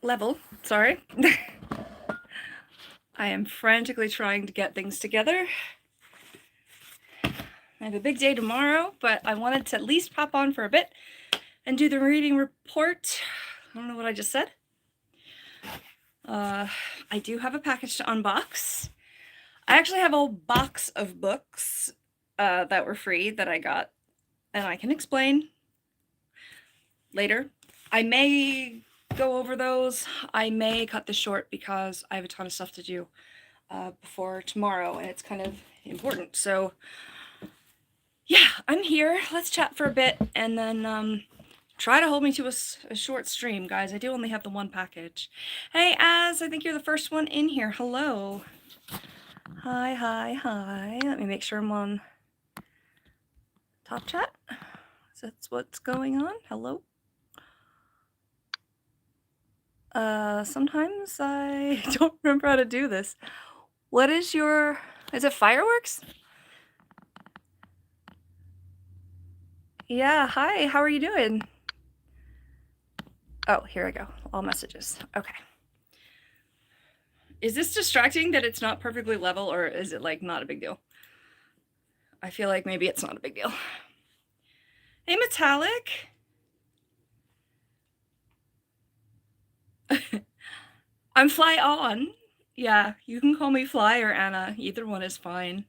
level, sorry. I am frantically trying to get things together. I have a big day tomorrow, but I wanted to at least pop on for a bit and do the reading report. I don't know what I just said. I do have a package to unbox. I actually have a whole box of books that were free that I got, and I can explain later. I may go over those. I may cut this short because I have a ton of stuff to do before tomorrow, and it's kind of important. So yeah, I'm here. Let's chat for a bit, and then try to hold me to a short stream, guys. I do only have the one package. Hey, Az, I think you're the first one in here. Hello. Hi, hi, hi. Let me make sure I'm on top chat. That's what's going on. Hello. Sometimes I don't remember how to do this. What is your... Is it fireworks? Yeah, hi. How are you doing? Oh, here I go. All messages. Okay. Is this distracting that it's not perfectly level, or is it like not a big deal? I feel like maybe it's not a big deal. Hey, Metallic. I'm FlyOn. Yeah, you can call me Fly or Anna. Either one is fine.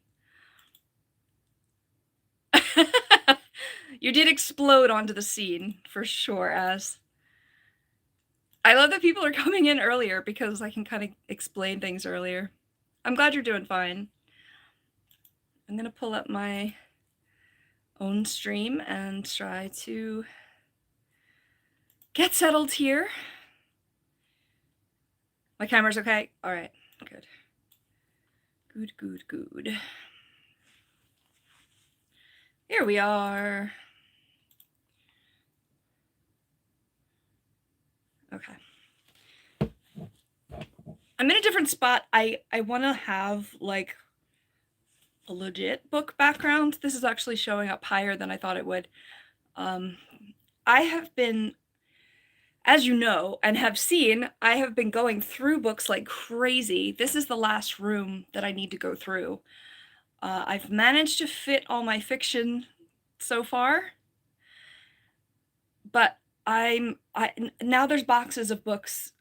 You did explode onto the scene, for sure, Az. I love that people are coming in earlier because I can kind of explain things earlier. I'm glad you're doing fine. I'm going to pull up my own stream and try to get settled here. My camera's okay? All right, good. Good, good, good. Here we are. Okay. I'm in a different spot. I want to have like a legit book background. This is actually showing up higher than I thought it would. I have been, as you know and have seen, I have been going through books like crazy. This is the last room that I need to go through. I've managed to fit all my fiction so far, but now there's boxes of books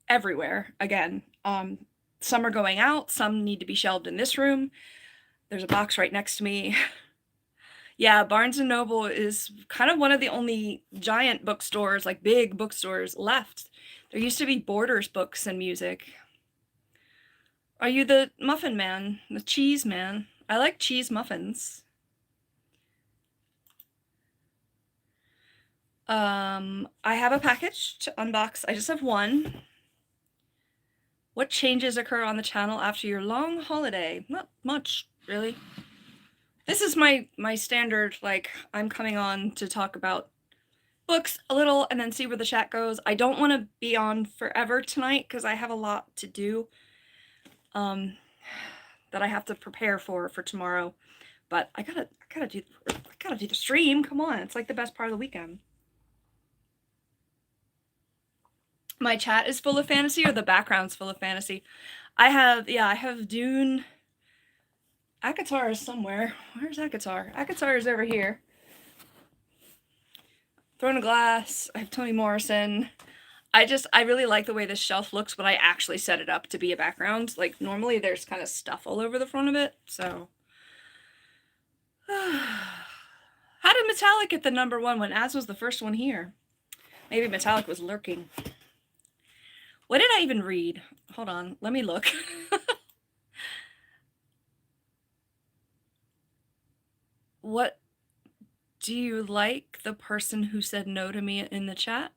everywhere again. Some are going out, some need to be shelved in this room. There's a box right next to me. Yeah, Barnes & Noble is kind of one of the only giant bookstores, like big bookstores, left. There used to be Borders books and music. Are you the muffin man? The cheese man? I like cheese muffins. I have a package to unbox. I just have one. What changes occur on the channel after your long holiday? Not much, really. This is my standard, like, I'm coming on to talk about books a little and then see where the chat goes. I don't want to be on forever tonight because I have a lot to do that I have to prepare for tomorrow. But I gotta do the stream. Come on, it's like the best part of the weekend. My chat is full of fantasy, or the background's full of fantasy. I have Dune. Akatar is somewhere. Where's Akatar? Akatar is over here. Throne of Glass. I have Toni Morrison. I really like the way this shelf looks when I actually set it up to be a background. Like, normally there's kind of stuff all over the front of it, so. How did Metallic get the #1 when Az was the first one here? Maybe Metallic was lurking. What did I even read? Hold on, let me look. What do you like the person who said no to me in the chat?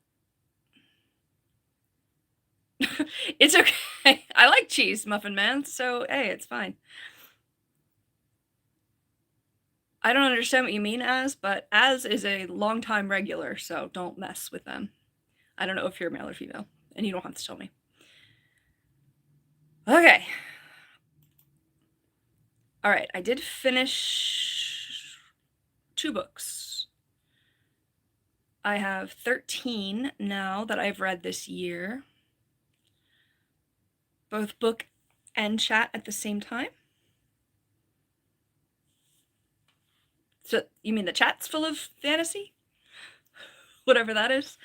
It's okay. I like cheese, Muffin Man, so hey, it's fine. I don't understand what you mean, Az, but Az is a longtime regular, so don't mess with them. I don't know if you're male or female, and you don't have to tell me. Okay. All right, I did finish 2 books. I have 13 now that I've read this year. both book and chat at the same time. So you mean the chat's full of fantasy? Whatever that is.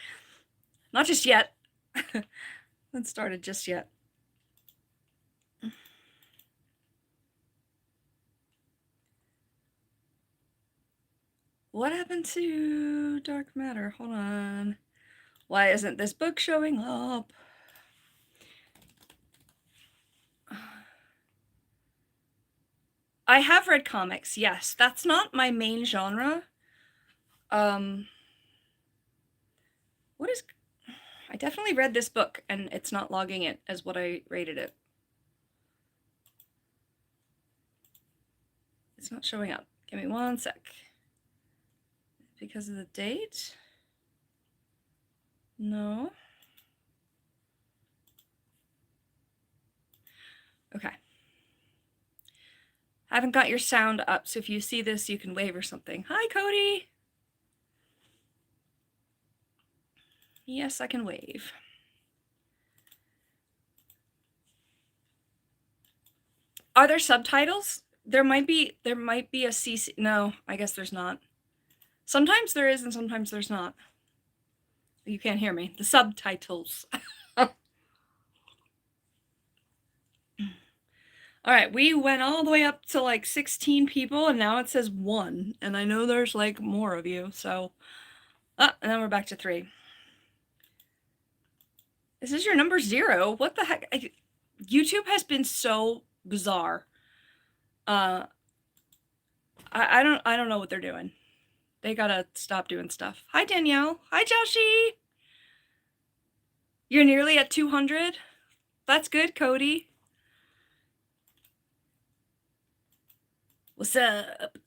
Not just yet. Haven't started just yet. What happened to Dark Matter? Hold on. Why isn't this book showing up? I have read comics, yes. That's not my main genre. What is... I definitely read this book, and it's not logging it as what I rated it. It's not showing up. Give me one sec. Because of the date? No. Okay. Haven't got your sound up, so if you see this, you can wave or something. Hi, Cody! Yes, I can wave. Are there subtitles? There might be a CC. No, I guess there's not. Sometimes there is and sometimes there's not. You can't hear me. The subtitles. All right, we went all the way up to like 16 people and now it says 1. And I know there's like more of you, so. And then we're back to 3. This is your number 0. What the heck? YouTube has been so bizarre. I don't know what they're doing. They gotta stop doing stuff. Hi, Danielle. Hi, Joshi. You're nearly at 200. That's good, Cody. What's up?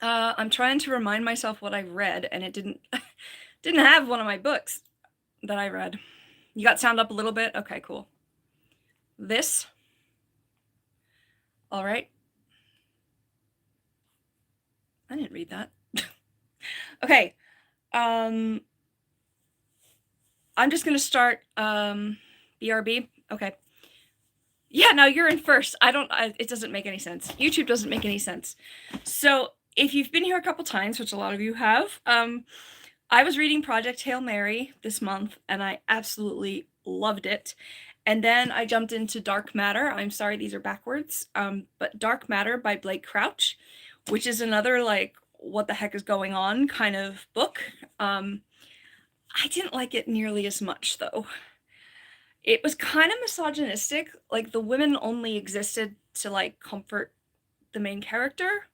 I'm trying to remind myself what I read, and it didn't have one of my books that I read. You got sound up a little bit? Okay, cool. This. All right. I didn't read that. Okay. I'm just gonna start BRB. Okay. Yeah, no, you're in first. It doesn't make any sense. YouTube doesn't make any sense. So if you've been here a couple times, which a lot of you have, I was reading Project Hail Mary this month, and I absolutely loved it. And then I jumped into Dark Matter. I'm sorry, these are backwards. But Dark Matter by Blake Crouch, which is another, like, what the heck is going on kind of book. I didn't like it nearly as much, though. It was kind of misogynistic. Like, the women only existed to, like, comfort the main character.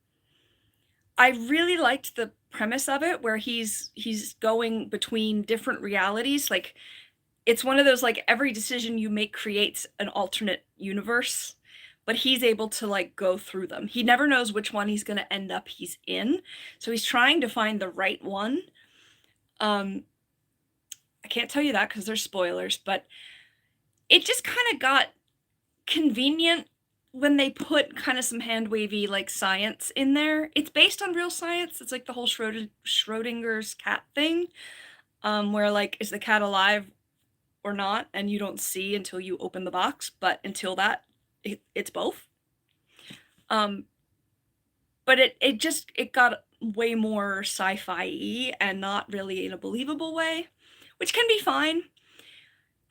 I really liked the premise of it, where he's going between different realities. Like, it's one of those, like, every decision you make creates an alternate universe, but he's able to, like, go through them. He never knows which one he's going to end up he's in, so he's trying to find the right one. I can't tell you that because there's spoilers, but it just kind of got convenient when they put kind of some hand-wavy, like, science in there. It's based on real science. It's like the whole Schrodinger's cat thing, where, like, is the cat alive or not? And you don't see until you open the box, but until that, it's both. But it got way more sci-fi-y and not really in a believable way, which can be fine.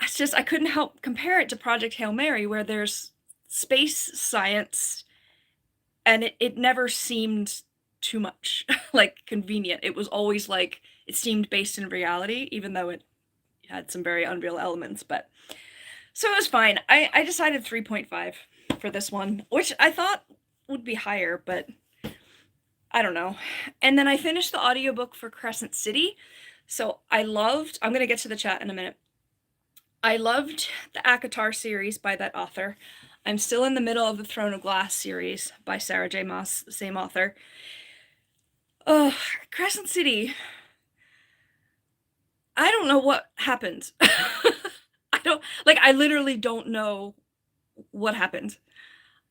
It's just I couldn't help compare it to Project Hail Mary, where there's space science, and it never seemed too much like convenient. It was always like it seemed based in reality, even though it had some very unreal elements. But so it was fine. I decided 3.5 for this one, which I thought would be higher, but I don't know. And then I finished the audiobook for Crescent City. So I'm going to get to the chat in a minute. I loved the Akatar series by that author. I'm still in the middle of the Throne of Glass series by Sarah J. Maas, the same author. Oh, Crescent City. I don't know what happened. I literally don't know what happened.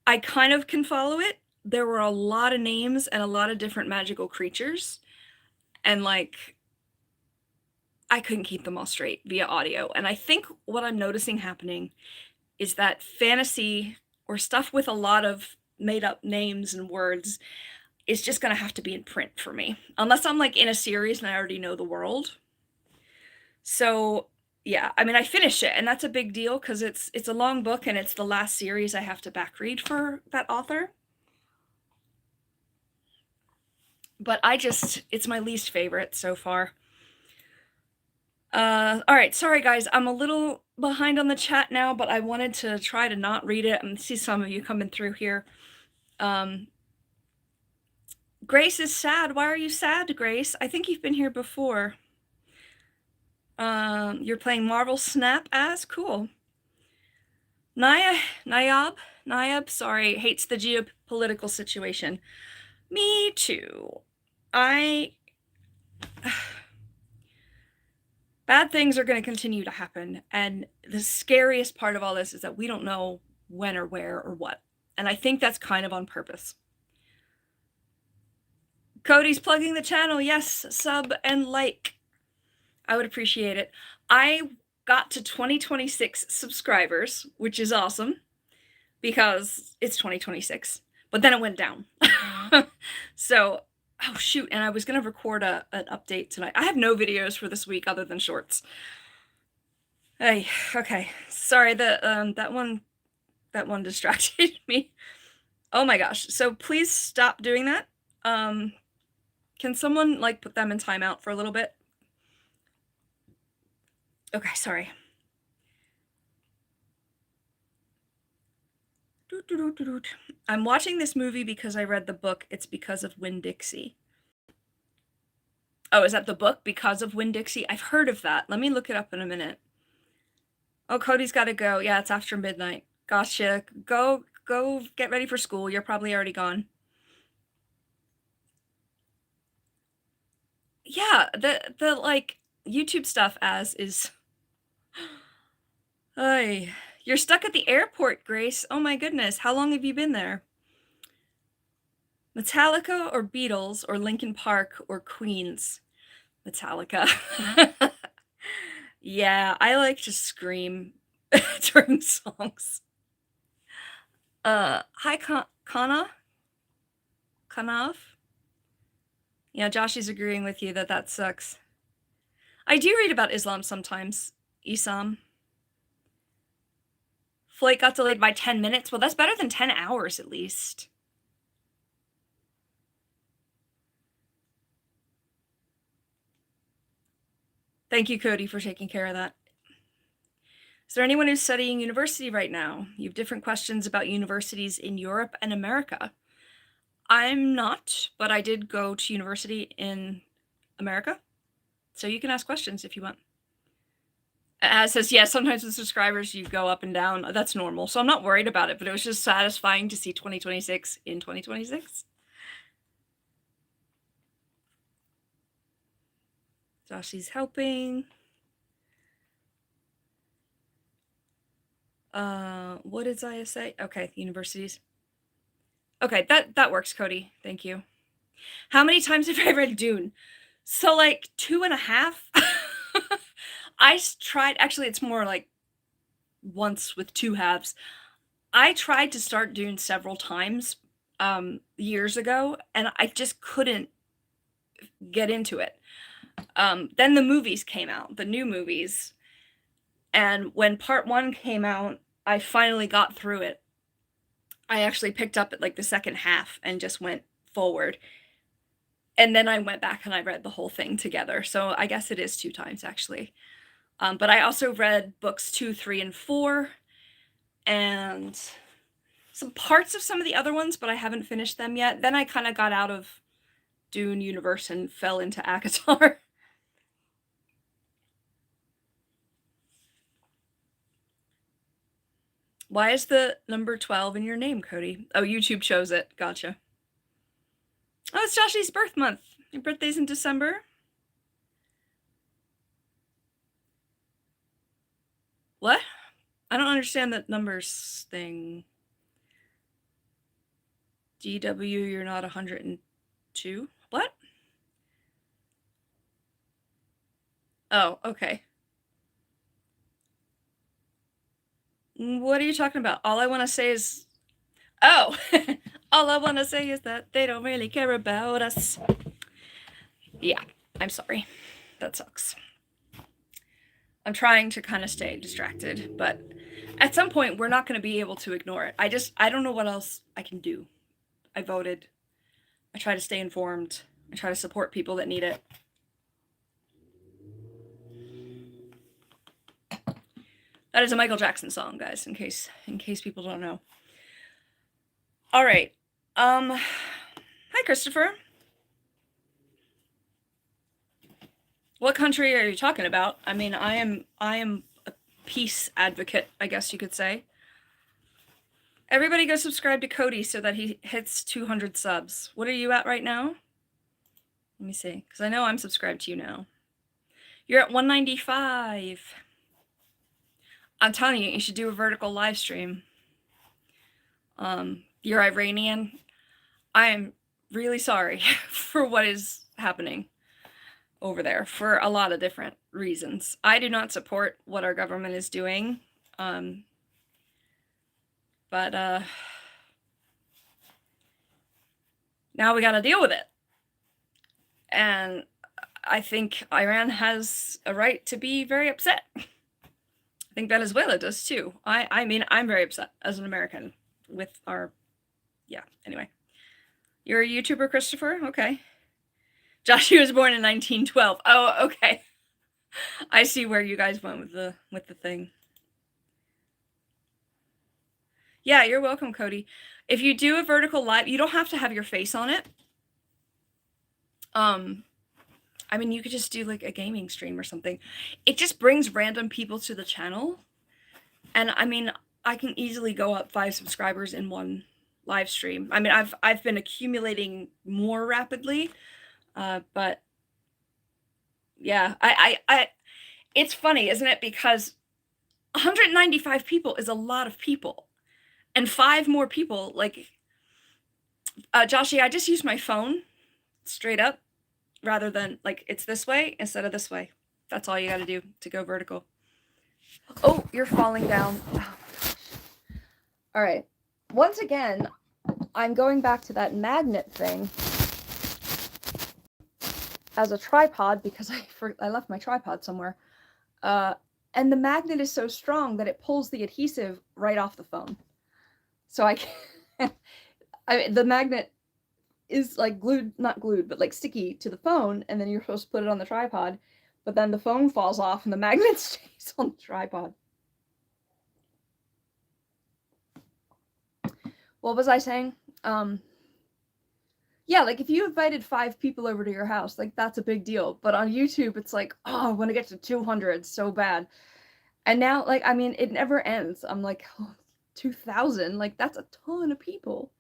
I kind of can follow it. There were a lot of names and a lot of different magical creatures. And, like, I couldn't keep them all straight via audio. And I think what I'm noticing happening is that fantasy or stuff with a lot of made up names and words is just gonna have to be in print for me, unless I'm like in a series and I already know the world. So yeah, I mean, I finish it, and that's a big deal because it's a long book and it's the last series I have to back read for that author. But it's my least favorite so far. All right, sorry guys, I'm a little behind on the chat now, but I wanted to try to not read it and see some of you coming through here. Grace is sad. Why are you sad, Grace? I think you've been here before. You're playing Marvel Snap as? Cool. Nayab, sorry, hates the geopolitical situation. Me too. Bad things are going to continue to happen, and the scariest part of all this is that we don't know when or where or what, and I think that's kind of on purpose. Cody's plugging the channel. Yes, sub and like. I would appreciate it. I got to 2026 subscribers, which is awesome because it's 2026, but then it went down. So, oh shoot, and I was going to record an update tonight. I have no videos for this week other than shorts. Hey, okay. Sorry, that one distracted me. Oh my gosh. So please stop doing that. Can someone like put them in timeout for a little bit? Okay, sorry. I'm watching this movie because I read the book. It's because of Winn-Dixie. Oh, is that the book because of Winn-Dixie? I've heard of that. Let me look it up in a minute. Oh, Cody's got to go. Yeah, it's after midnight. Gotcha. Go get ready for school. You're probably already gone. Yeah, the like YouTube stuff as is. Ay, you're stuck at the airport, Grace. Oh my goodness. How long have you been there? Metallica or Beatles or Linkin Park or Queens? Metallica. Yeah, I like to scream during songs. Hi, Kanav. Yeah, Josh is agreeing with you that sucks. I do read about Islam sometimes, Isam. Flight got delayed by 10 minutes. Well, that's better than 10 hours at least. Thank you, Cody, for taking care of that. Is there anyone who's studying university right now? You have different questions about universities in Europe and America. I'm not, but I did go to university in America. So you can ask questions if you want. As says, yeah, sometimes with subscribers, you go up and down. That's normal. So I'm not worried about it, but it was just satisfying to see 2026 in 2026. Joshy's helping. What did Zaya say? Okay, universities. Okay, that works, Cody. Thank you. How many times have I read Dune? So like 2.5. I tried, actually it's more like once with 2 halves. I tried to start Dune several times years ago, and I just couldn't get into it. Then the movies came out, the new movies, and when part 1 came out, I finally got through it. I actually picked up at like the second half and just went forward. And then I went back and I read the whole thing together. So I guess it is 2 times actually. But I also read books 2, 3, and 4, and some parts of some of the other ones, but I haven't finished them yet. Then I kind of got out of Dune universe and fell into ACOTAR. Why is the number 12 in your name, Cody? Oh, YouTube chose it. Gotcha. Oh, it's Joshy's birth month. Your birthday's in December. What? I don't understand that numbers thing. DW, you're not 102? What? Oh, okay. What are you talking about? All I want to say is, oh, all I want to say is that they don't really care about us. Yeah, I'm sorry. That sucks. I'm trying to kind of stay distracted, but at some point we're not going to be able to ignore it. I don't know what else I can do. I voted. I try to stay informed. I try to support people that need it. That is a Michael Jackson song, guys, in case people don't know. All right. Hi, Christopher. What country are you talking about? I mean, I am a peace advocate, I guess you could say. Everybody go subscribe to Cody so that he hits 200 subs. What are you at right now? Let me see, because I know I'm subscribed to you now. You're at 195. I'm telling you, you should do a vertical live stream. You're Iranian. I am really sorry for what is happening over there for a lot of different reasons. I do not support what our government is doing. But now we got to deal with it. And I think Iran has a right to be very upset. I think Venezuela does too. I mean, I'm very upset as an American with our, yeah, anyway. You're a YouTuber, Christopher? Okay. Joshua was born in 1912. Oh, okay. I see where you guys went with the thing. Yeah, you're welcome, Cody. If you do a vertical live, you don't have to have your face on it. I mean, you could just do like a gaming stream or something. It just brings random people to the channel. And I mean, I can easily go up 5 subscribers in one live stream. I mean, I've been accumulating more rapidly, but yeah, I it's funny, isn't it? Because 195 people is a lot of people, and 5 more people, like, Joshy, I just use my phone straight up rather than like it's this way instead of this way. That's all you got to do to go vertical. Oh, you're falling down. Oh, all right. Once again, I'm going back to that magnet thing as a tripod because I left my tripod somewhere. And the magnet is so strong that it pulls the adhesive right off the phone. So I can't, the magnet is like glued, not glued, but like sticky to the phone, and then you're supposed to put it on the tripod, but then the phone falls off and the magnet stays on the tripod. What was I saying? Yeah, like if you invited 5 people over to your house, like that's a big deal. But on YouTube, it's like, oh, I want to get to 200 so bad. And now, like, I mean, it never ends. I'm like, oh, 2,000, like that's a ton of people.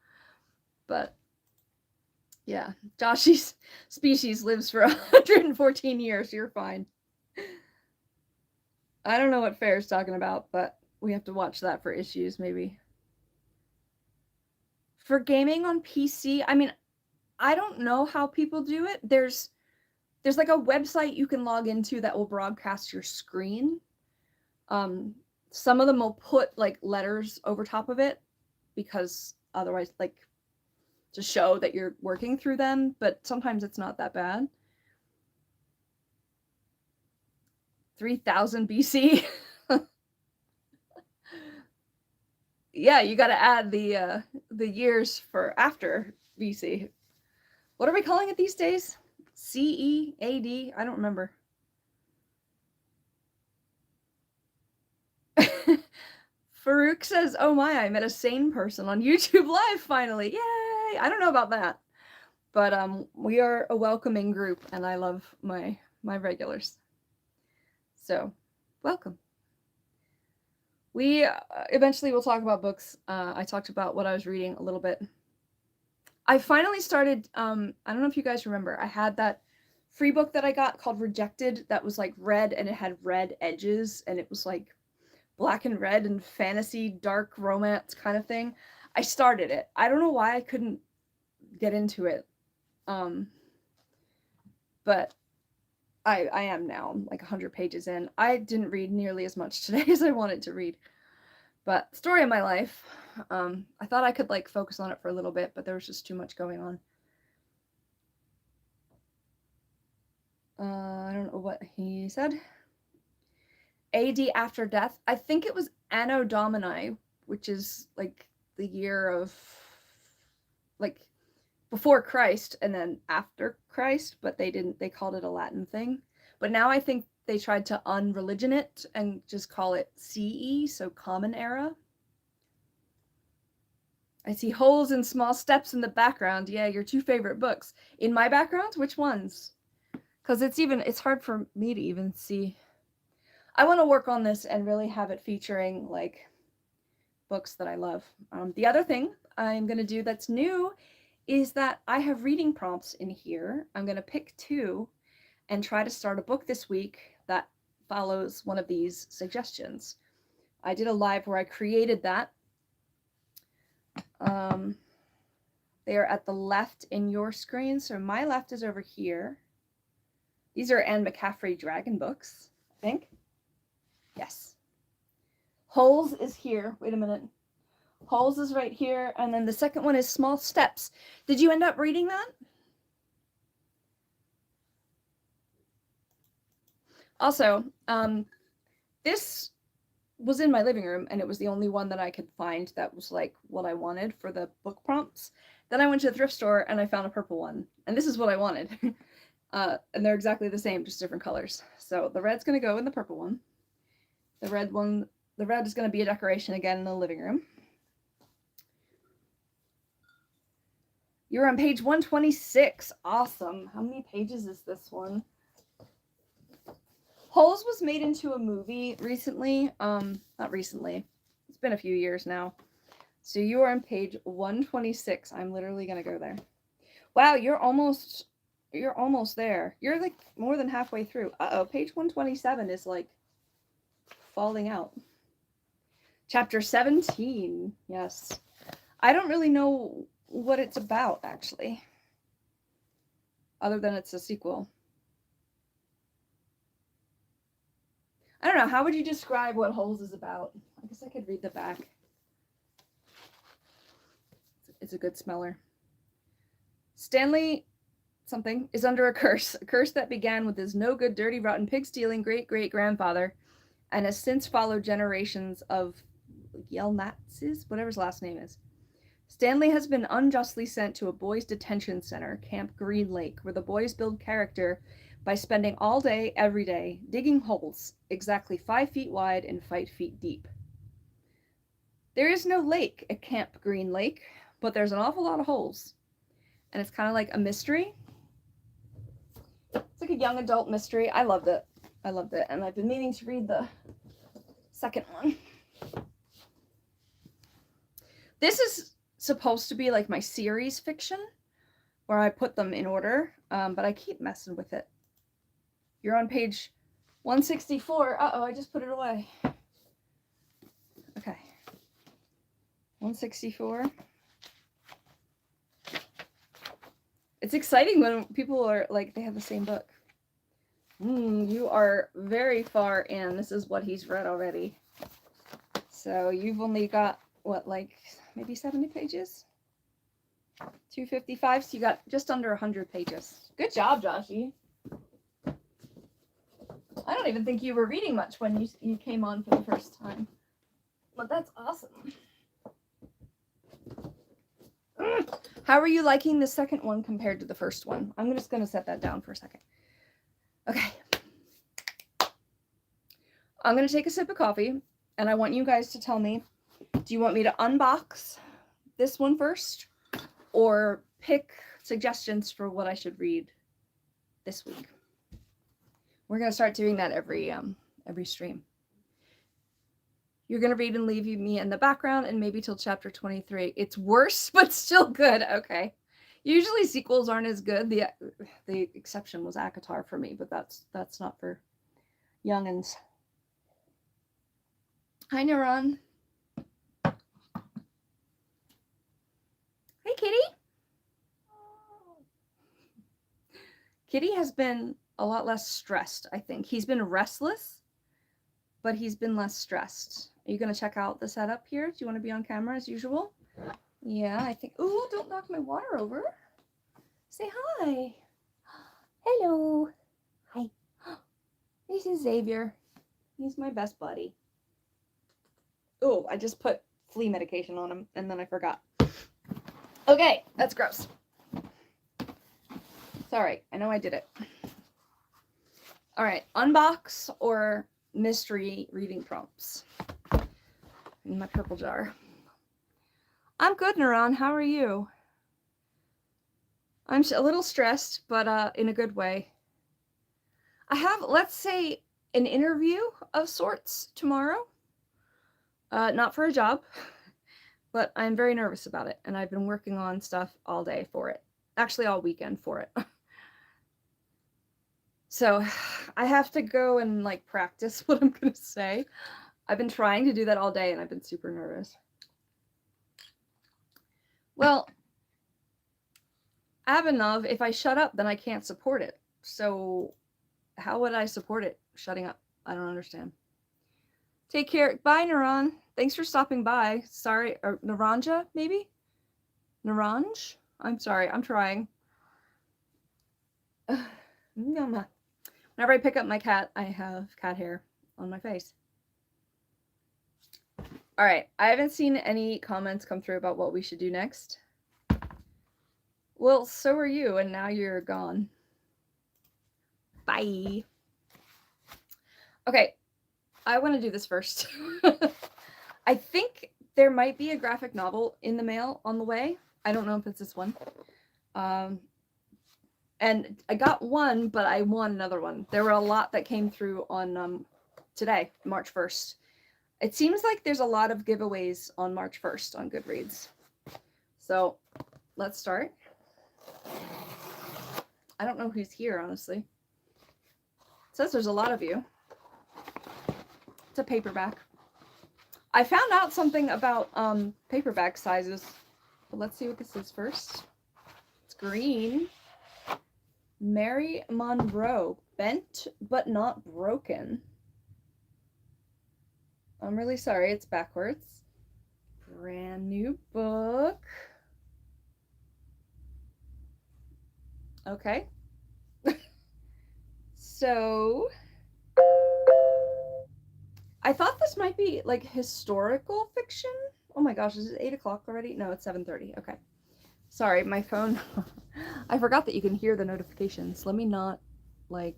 But yeah, Joshy's species lives for 114 years. You're fine. I don't know what Fair's talking about, but we have to watch that for issues, maybe. For gaming on PC, I mean, I don't know how people do it. There's like a website you can log into that will broadcast your screen. Some of them will put like letters over top of it because otherwise, like, to show that you're working through them, but sometimes it's not that bad. 3000 BC. Yeah, you got to add the years for after BC. What are we calling it these days? CE, AD? I don't remember. Farouk says, oh my, I met a sane person on YouTube Live finally. Yay! I don't know about that. But we are a welcoming group, and I love my regulars. So, welcome. We eventually will talk about books. I talked about what I was reading a little bit. I finally started, I don't know if you guys remember, I had that free book that I got called Rejected that was like red and it had red edges and it was like black and red and fantasy, dark romance kind of thing. I started it. I don't know why I couldn't get into it. But I am now. I'm like 100 pages in. I didn't read nearly as much today as I wanted to read. But story of my life. I thought I could like focus on it for a little bit, but there was just too much going on. I don't know what he said. AD after death. I think it was Anno Domini, which is like the year of like before Christ and then after Christ, but they called it a Latin thing. But now I think they tried to unreligion it and just call it CE, so Common Era. I see holes and small steps in the background. Yeah, your two favorite books. In my background, which ones? Because it's hard for me to even see. I want to work on this and really have it featuring like books that I love. The other thing I'm going to do that's new is that I have reading prompts in here. I'm going to pick 2 and try to start a book this week that follows one of these suggestions. I did a live where I created that. They are at the left in your screen. So my left is over here. These are Anne McCaffrey Dragon books, I think. Yes. Holes is here. Wait a minute. Holes is right here. And then the second one is Small Steps. Did you end up reading that? Also, this was in my living room and it was the only one that I could find that was like what I wanted for the book prompts. Then I went to the thrift store and I found a purple one. And this is what I wanted. And they're exactly the same, just different colors. So the red's going to go in the purple one. The red is going to be a decoration again in the living room. You're on page 126. Awesome. How many pages is this one? Holes was made into a movie recently. Not recently. It's been a few years now. So you are on page 126. I'm literally going to go there. Wow, you're almost there. You're like more than halfway through. Uh-oh, page 127 is like falling out. Chapter 17. Yes. I don't really know what it's about, actually. Other than it's a sequel. I don't know. How would you describe what Holes is about? I guess I could read the back. It's a good smeller. Stanley something is under a curse that began with his no good, dirty, rotten, pig-stealing great-great-grandfather and has since followed generations of Yelnatzes, whatever his last name is. Stanley has been unjustly sent to a boys' detention center, Camp Green Lake, where the boys build character by spending all day, every day, digging holes exactly 5 feet wide and 5 feet deep. There is no lake at Camp Green Lake, but there's an awful lot of holes. And it's kind of like a mystery. It's like a young adult mystery. I loved it. And I've been meaning to read the second one. This is supposed to be like my series fiction, where I put them in order, but I keep messing with it. You're on page 164. Uh-oh, I just put it away. Okay. 164. It's exciting when people are like, they have the same book. You are very far in. This is what he's read already. So you've only got, what, like maybe 70 pages? 255, so you got just under 100 pages. Good job, Joshy. I don't even think you were reading much when you came on for the first time. But that's awesome. How are you liking the second one compared to the first one? I'm just going to set that down for a second. Okay. I'm going to take a sip of coffee, and I want you guys to tell me, do you want me to unbox this one first, or pick suggestions for what I should read this week? We're going to start doing that every stream. You're going to read and leave me in the background and maybe till chapter 23. It's worse, but still good. Okay. Usually sequels aren't as good. The exception was ACOTAR for me, but that's not for youngins. Hi, Neuron. Hey, Kitty. Kitty has been a lot less stressed, I think. He's been restless, but he's been less stressed. Are you going to check out the setup here? Do you want to be on camera as usual? Yeah, I think. Ooh, don't knock my water over. Say hi. Hello. Hi. This is Xavier. He's my best buddy. Oh, I just put flea medication on him and then I forgot. Okay, that's gross. Sorry, I know I did it. All right, unbox or mystery reading prompts in my purple jar. I'm good, Naran. How are you? I'm a little stressed, but in a good way. I have, let's say, an interview of sorts tomorrow. Not for a job, but I'm very nervous about it, and I've been working on stuff all day for it. Actually, all weekend for it. So I have to go and like practice what I'm gonna say. I've been trying to do that all day and I've been super nervous. Well, Abhinav, if I shut up, then I can't support it. So how would I support it shutting up? I don't understand. Take care. Bye, Naran. Thanks for stopping by. Sorry, or Naranja, maybe? Naranj? I'm sorry, I'm trying. Whenever I pick up my cat, I have cat hair on my face. All right, I haven't seen any comments come through about what we should do next. Well, so are you, and now you're gone. Bye. Okay, I want to do this first. I think there might be a graphic novel in the mail on the way. I don't know if it's this one. And I got one, but I won another one. There were a lot that came through on today, March 1st. It seems like there's a lot of giveaways on March 1st on Goodreads. So let's start. I don't know who's here, honestly. It says there's a lot of you. It's a paperback. I found out something about paperback sizes. But let's see what this is first. It's green. Mary Monroe, bent but not broken. I'm really sorry, it's backwards. Brand new book. Okay. So, I thought this might be like historical fiction. Oh my gosh, is it 8 o'clock already? No, it's 7:30. Okay. Sorry, my phone. I forgot that you can hear the notifications. Let me not, like,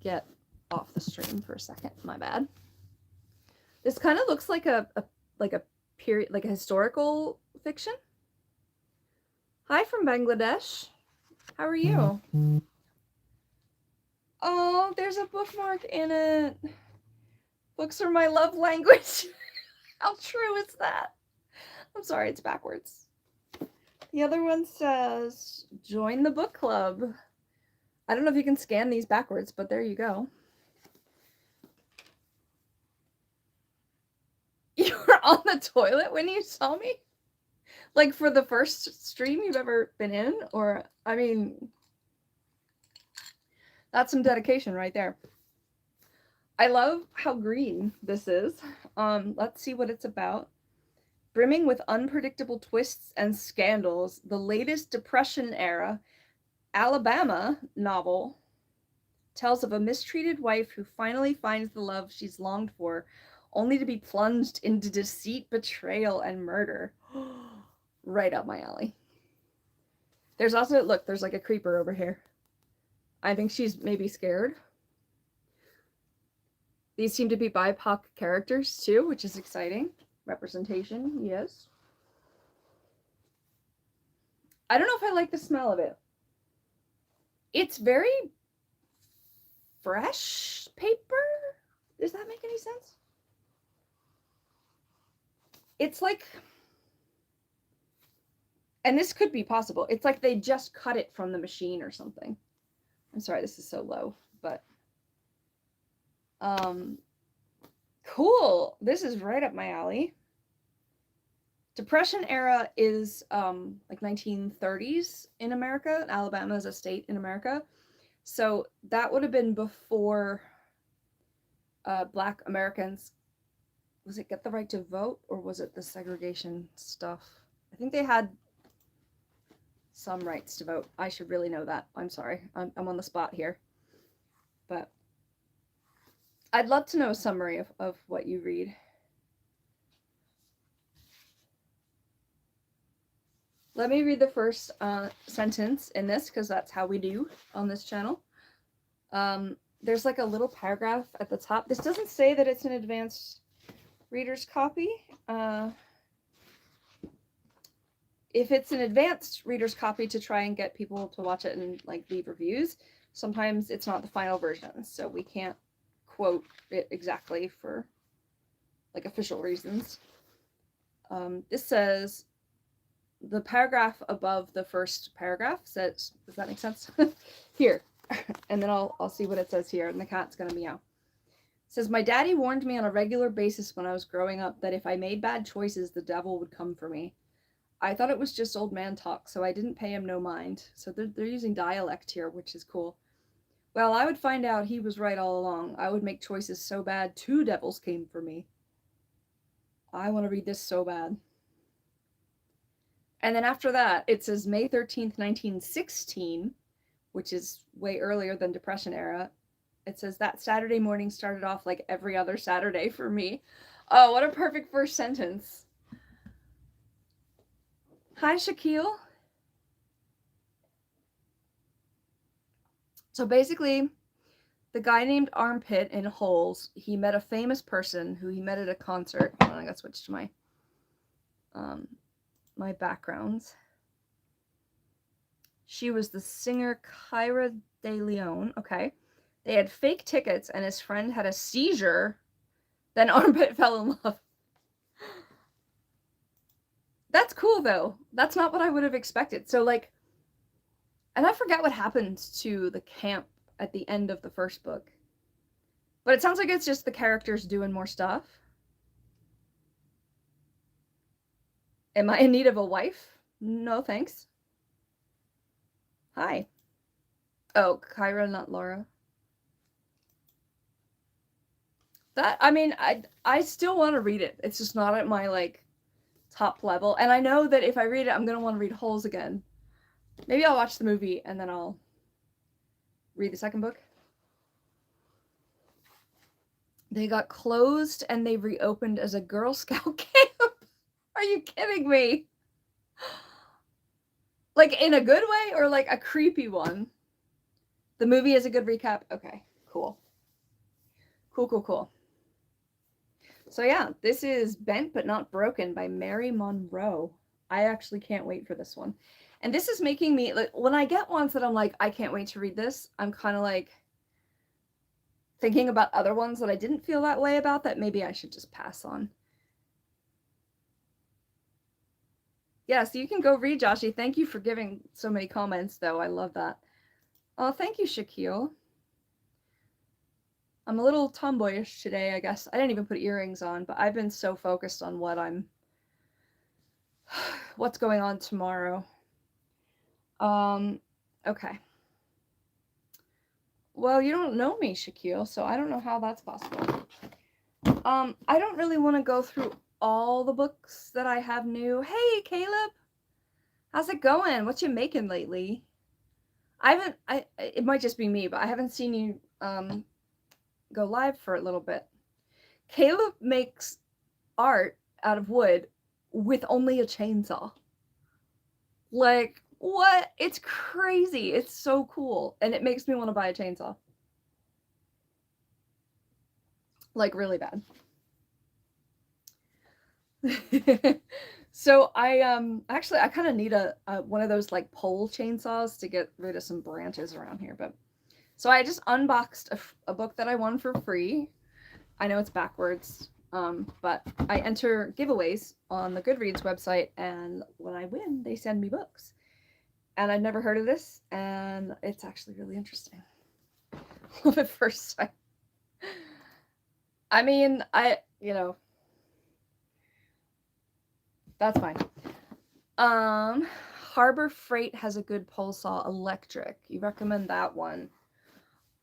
get off the stream for a second. My bad. This kind of looks like a period, like a historical fiction. Hi from Bangladesh. How are you? Oh, there's a bookmark in it. Books are my love language. How true is that? I'm sorry, it's backwards. The other one says, join the book club. I don't know if you can scan these backwards, but there you go. You were on the toilet when you saw me? Like for the first stream you've ever been in? Or, I mean, that's some dedication right there. I love how green this is. Let's see what it's about. Brimming with unpredictable twists and scandals, the latest Depression-era Alabama novel tells of a mistreated wife who finally finds the love she's longed for, only to be plunged into deceit, betrayal, and murder. Right up my alley. There's also, look, there's like a creeper over here. I think she's maybe scared. These seem to be BIPOC characters too, which is exciting. Representation, yes. I don't know if I like the smell of it. It's very fresh paper. Does that make any sense? It's like, and this could be possible, it's like they just cut it from the machine or something. I'm sorry, this is so low, but cool. This is right up my alley. Depression era is like 1930s in America. Alabama is a state in America. So that would have been before Black Americans, was it get the right to vote or was it the segregation stuff? I think they had some rights to vote. I should really know that. I'm sorry. I'm on the spot here. But I'd love to know a summary of what you read. Let me read the first sentence in this, because that's how we do on this channel. There's like a little paragraph at the top. This doesn't say that it's an advanced reader's copy. If it's an advanced reader's copy to try and get people to watch it and like leave reviews, sometimes it's not the final version, so we can't quote it exactly for like official reasons. This says, the paragraph above the first paragraph says, does that make sense? Here, and then I'll see what it says here, and the cat's gonna meow. It says, my daddy warned me on a regular basis when I was growing up that if I made bad choices, the devil would come for me. I thought it was just old man talk, so I didn't pay him no mind. So they're using dialect here, which is cool. Well, I would find out he was right all along. I would make choices so bad, 2 devils came for me. I want to read this so bad. And then after that, it says May 13th, 1916, which is way earlier than Depression era. It says, that Saturday morning started off like every other Saturday for me. Oh, what a perfect first sentence. Hi, Shaquille. So basically, the guy named Armpit in Holes, he met a famous person who he met at a concert. Hold on, I gotta switch to my my backgrounds. She was the singer Kyra De Leon. Okay. They had fake tickets and his friend had a seizure. Then Armpit fell in love. That's cool though. That's not what I would have expected. So like, and I forget what happens to the camp at the end of the first book. But it sounds like it's just the characters doing more stuff. Am I in need of a wife? No, thanks. Hi. Oh, Kyra, not Laura. That, I mean, I still want to read it. It's just not at my, like, top level. And I know that if I read it, I'm going to want to read Holes again. Maybe I'll watch the movie and then I'll read the second book. They got closed and they reopened as a Girl Scout camp. Are you kidding me? Like, in a good way or like a creepy one? The movie is a good recap? Okay, cool. Cool. So yeah, this is Bent But Not Broken by Mary Monroe. I actually can't wait for this one. And this is making me, like, when I get ones that I'm like, I can't wait to read this, I'm kind of like thinking about other ones that I didn't feel that way about that maybe I should just pass on. Yeah, so you can go read, Joshy. Thank you for giving so many comments, though. I love that. Oh, thank you, Shaquille. I'm a little tomboyish today, I guess. I didn't even put earrings on, but I've been so focused on what's going on tomorrow. Okay. Well, you don't know me, Shaquille, so I don't know how that's possible. I don't really want to go through all the books that I have new. Hey, Caleb! How's it going? What you making lately? It might just be me, but I haven't seen you, go live for a little bit. Caleb makes art out of wood with only a chainsaw. Like, what? It's crazy. It's so cool. And it makes me want to buy a chainsaw. Like, really bad. So I actually I kind of need a one of those like pole chainsaws to get rid of some branches around here. But so I just unboxed a book that I won for free. I know it's backwards, but I enter giveaways on the Goodreads website, and when I win, they send me books. And I've never heard of this, and it's actually really interesting. Love at first sight. I mean, That's fine. Harbor Freight has a good pole saw electric. You recommend that one.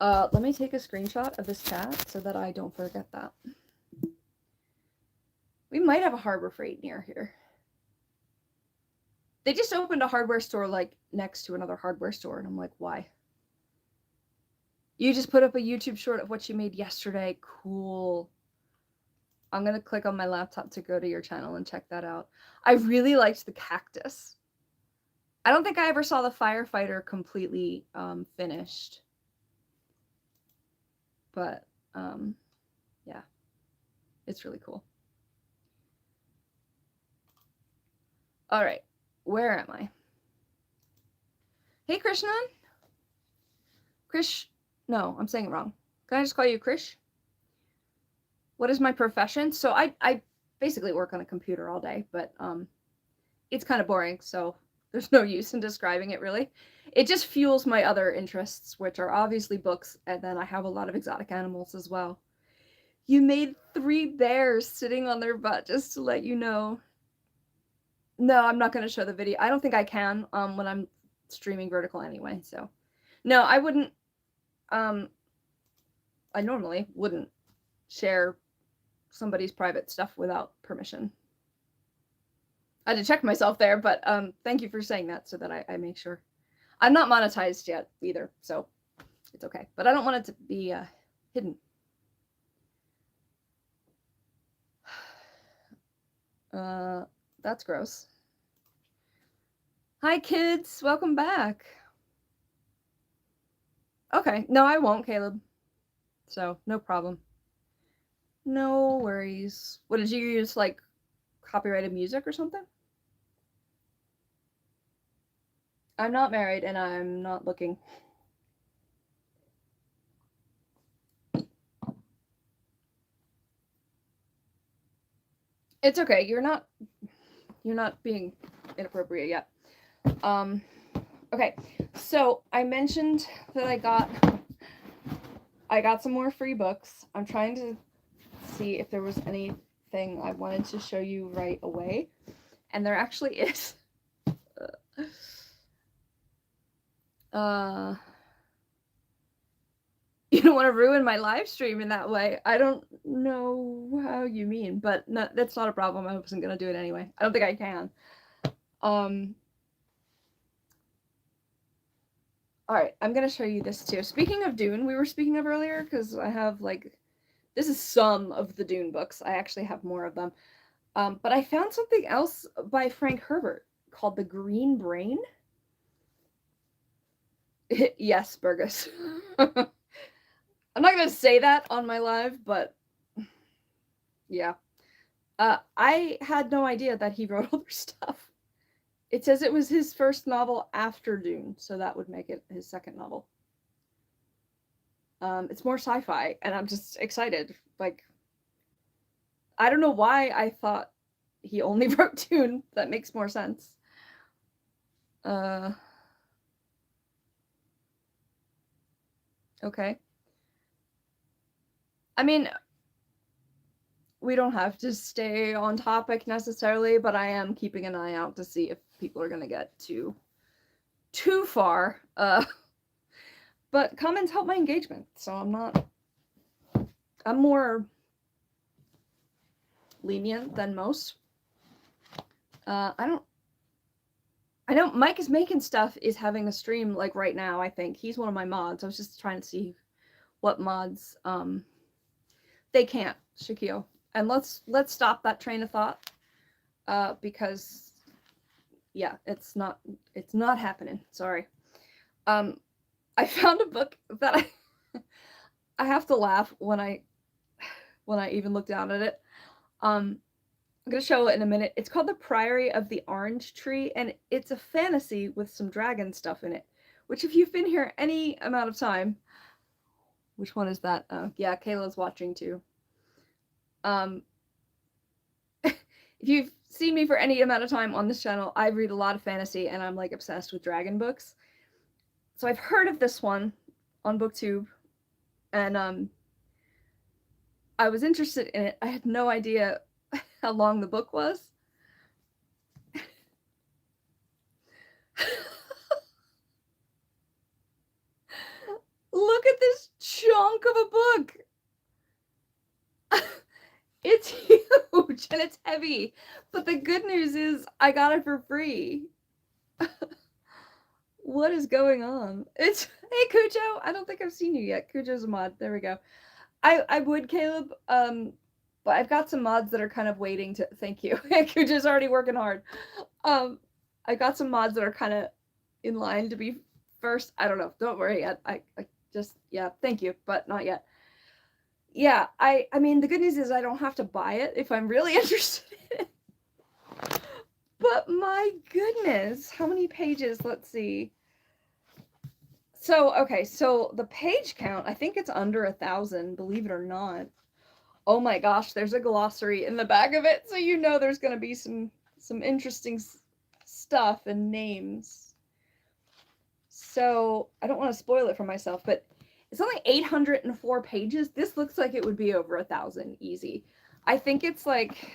Let me take a screenshot of this chat so that I don't forget that. We might have a Harbor Freight near here. They just opened a hardware store like next to another hardware store, and I'm like, why? You just put up a YouTube short of what you made yesterday. Cool. I'm gonna click on my laptop to go to your channel and check that out. I really liked the cactus. I don't think I ever saw the firefighter completely finished. But yeah, it's really cool. All right, where am I? Hey, Krishnan? Krish, no, I'm saying it wrong. Can I just call you Krish? What is my profession? So I basically work on a computer all day, but it's kind of boring, so there's no use in describing it really. It just fuels my other interests, which are obviously books, and then I have a lot of exotic animals as well. You made 3 bears sitting on their butt, just to let you know. No, I'm not going to show the video. I don't think I can when I'm streaming vertical anyway, so. No, I wouldn't, I normally wouldn't share somebody's private stuff without permission. I had to check myself there, but thank you for saying that so that I make sure. I'm not monetized yet either, so it's okay. But I don't want it to be hidden. That's gross. Hi, kids. Welcome back. Okay. No, I won't, Caleb. So, no problem. No worries. What, did you use, like, copyrighted music or something? I'm not married, and I'm not looking. It's okay. You're not being inappropriate yet. Okay. So I mentioned that I got some more free books. I'm trying to see if there was anything I wanted to show you right away, and there actually is. You don't want to ruin my live stream in that way. I don't know how you mean, but no, that's not a problem. I wasn't gonna do it anyway. I don't think I can. All right, I'm gonna show you this too. Speaking of Dune, we were speaking of earlier, because I have this is some of the Dune books. I actually have more of them. But I found something else by Frank Herbert called The Green Brain. Yes, Burgess. I'm not gonna say that on my live, but yeah. I had no idea that he wrote all their stuff. It says it was his first novel after Dune, so that would make it his second novel. It's more sci-fi, and I'm just excited. Like, I don't know why I thought he only wrote Dune. That makes more sense. Okay. I mean, we don't have to stay on topic necessarily, but I am keeping an eye out to see if people are gonna get too far. But comments help my engagement, so I'm more lenient than most. I know Mike is making stuff is having a stream like right now. I think he's one of my mods. I was just trying to see what mods they can't, Shakio. And let's stop that train of thought, because yeah, it's not happening. Sorry. I found a book that I have to laugh when I even look down at it. I'm gonna show it in a minute. It's called The Priory of the Orange Tree, and it's a fantasy with some dragon stuff in it. Which, if you've been here any amount of time, which one is that? Yeah, Kayla's watching too. If you've seen me for any amount of time on this channel, I read a lot of fantasy, and I'm like obsessed with dragon books. So I've heard of this one on BookTube, and I was interested in it. I had no idea how long the book was. Look at this chunk of a book. It's huge and it's heavy. But the good news is I got it for free. What is going on? It's hey Cujo. I don't think I've seen you yet. Cujo's a mod. There we go. I would, Caleb. But I've got some mods that are kind of waiting to thank you. Cujo's already working hard. I got some mods that are kind of in line to be first. I don't know. Don't worry yet. I just yeah, thank you, but not yet. Yeah, I mean the good news is I don't have to buy it if I'm really interested in it. But my goodness, how many pages? Let's see. So, okay, so the page count, I think it's under 1,000, believe it or not. Oh my gosh, there's a glossary in the back of it, so you know there's going to be some interesting stuff and names. So, I don't want to spoil it for myself, but it's only 804 pages. This looks like it would be over 1,000 easy. I think it's like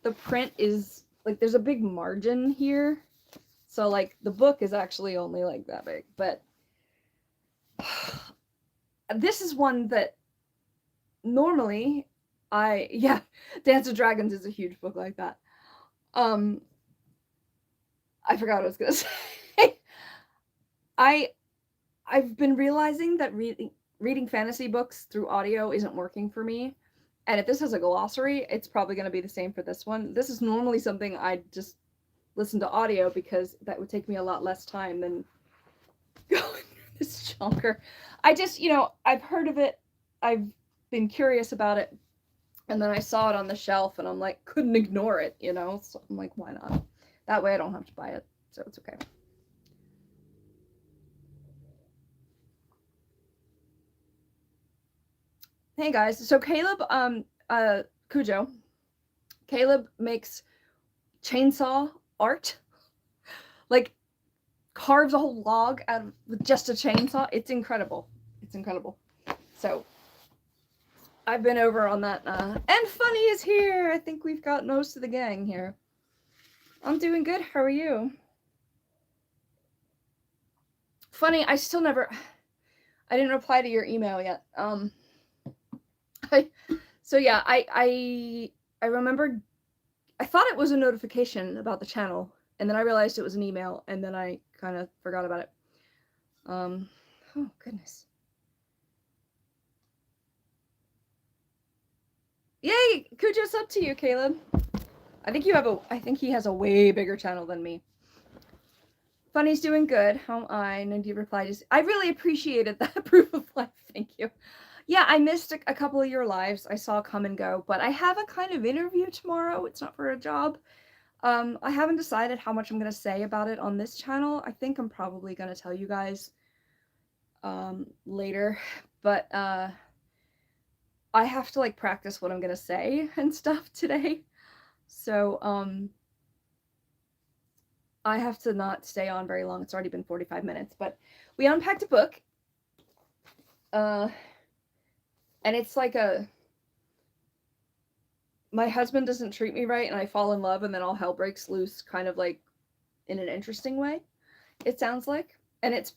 the print is like there's a big margin here. So like the book is actually only like that big, but this is one that normally Dance of Dragons is a huge book like that. I forgot what I was gonna say. I've been realizing that reading fantasy books through audio isn't working for me. And if this has a glossary, it's probably going to be the same for this one. This is normally something I just listen to audio because that would take me a lot less time than going through this chunker. I just, I've heard of it. I've been curious about it. And then I saw it on the shelf and I'm like, couldn't ignore it, So I'm like, why not? That way I don't have to buy it. So it's okay. Hey guys, so Caleb, Cujo, Caleb makes chainsaw art, like carves a whole log out of with just a chainsaw. It's incredible. It's incredible. So I've been over on that, and Funny is here. I think we've got most of the gang here. I'm doing good. How are you? Funny, I didn't reply to your email yet. So yeah, I remember I thought it was a notification about the channel, and then I realized it was an email, and then I kind of forgot about it. Oh goodness. Yay, Cujo's up to you, Caleb. I think he has a way bigger channel than me. Funny's doing good. How am I? Nindy replied, I really appreciated that proof of life. Thank you. Yeah, I missed a couple of your lives. I saw come and go, but I have a kind of interview tomorrow. It's not for a job. I haven't decided how much I'm going to say about it on this channel. I think I'm probably going to tell you guys later, but I have to like practice what I'm going to say and stuff today. So I have to not stay on very long. It's already been 45 minutes, but we unpacked a book. And it's like my husband doesn't treat me right and I fall in love and then all hell breaks loose kind of like in an interesting way, it sounds like. And it's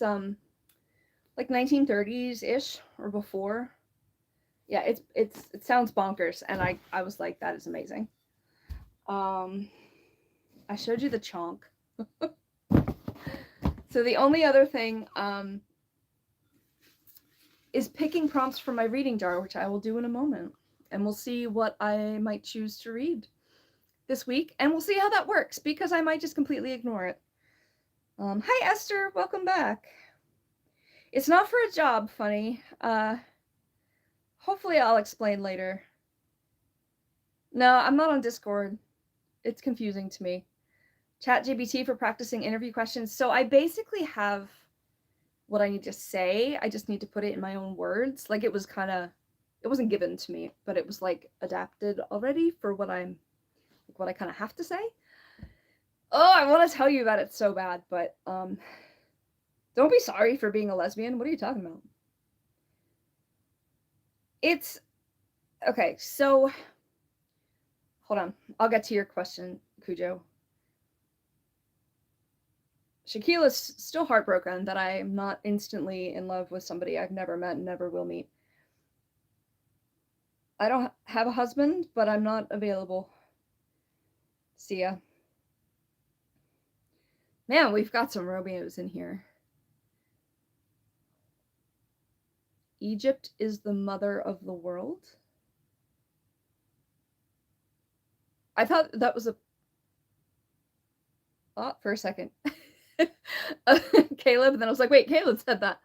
like 1930s-ish or before. Yeah, it sounds bonkers and I was like, that is amazing. I showed you the chonk. So the only other thing is picking prompts for my reading jar, which I will do in a moment. And we'll see what I might choose to read this week. And we'll see how that works, because I might just completely ignore it. Hi, Esther. Welcome back. It's not for a job, Funny. Hopefully I'll explain later. No, I'm not on Discord. It's confusing to me. ChatGPT for practicing interview questions. So I basically have what I need to say. I just need to put it in my own words. Like it wasn't given to me, but it was like adapted already for what I kind of have to say. Oh, I want to tell you about it so bad, but don't be sorry for being a lesbian. What are you talking about? It's okay. So hold on. I'll get to your question, Cujo. Shaquila's still heartbroken that I'm not instantly in love with somebody I've never met and never will meet. I don't have a husband, but I'm not available. See ya. Man, we've got some Romeos in here. Egypt is the mother of the world. I thought that was a thought for a second. Caleb, and then I was like, wait, Caleb said that.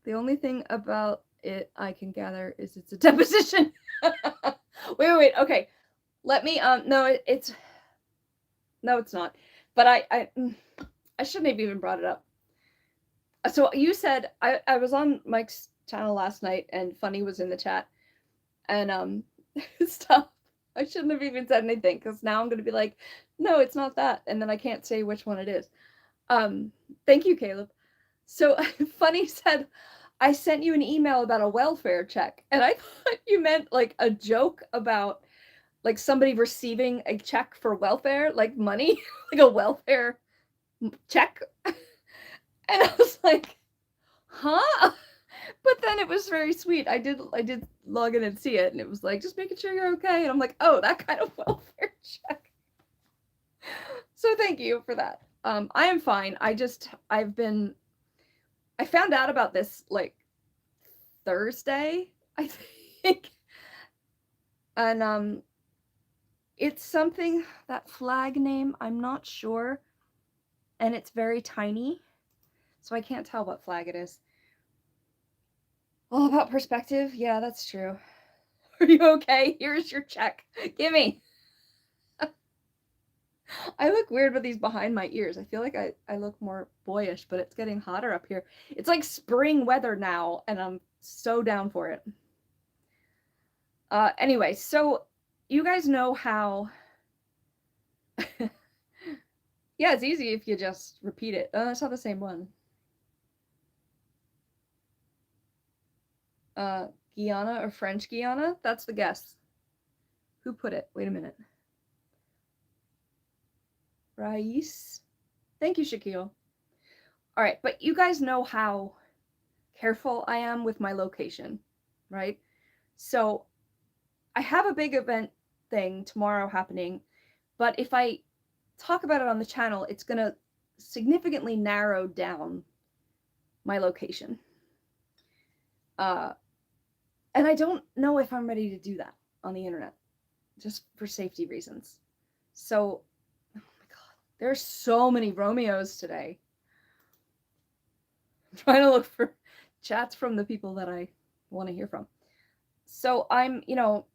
The only thing about it I can gather is it's a deposition. wait, okay. Let me no, it's no, it's not. But I shouldn't have even brought it up. So you said I was on Mike's channel last night and Funny was in the chat and stuff. I shouldn't have even said anything because now I'm gonna be like, no, it's not that, and then I can't say which one it is. Thank you, Caleb. So Funny said, I sent you an email about a welfare check, and I thought you meant like a joke about like somebody receiving a check for welfare, like money, like a welfare check. And I was like, huh? But then it was very sweet. I did log in and see it, and it was like, just making sure you're okay. And I'm like, oh, that kind of welfare check. So thank you for that. I am fine. I found out about this like Thursday, I think. And it's something, that flag name, I'm not sure. And it's very tiny. So I can't tell what flag it is. All about perspective? Yeah, that's true. Are you okay? Here's your check. Gimme. I look weird with these behind my ears. I feel like I look more boyish, but it's getting hotter up here. It's like spring weather now, and I'm so down for it. Anyway, so you guys know how... yeah, it's easy if you just repeat it. It's not the same one. Guyana or French Guiana? That's the guess. Who put it? Wait a minute. Rais? Thank you, Shaquille. All right, but you guys know how careful I am with my location, right? So I have a big event thing tomorrow happening, but if I talk about it on the channel, it's going to significantly narrow down my location. And I don't know if I'm ready to do that on the internet, just for safety reasons. So, oh my god, there's so many Romeos today. I'm trying to look for chats from the people that I want to hear from. So I'm, you know,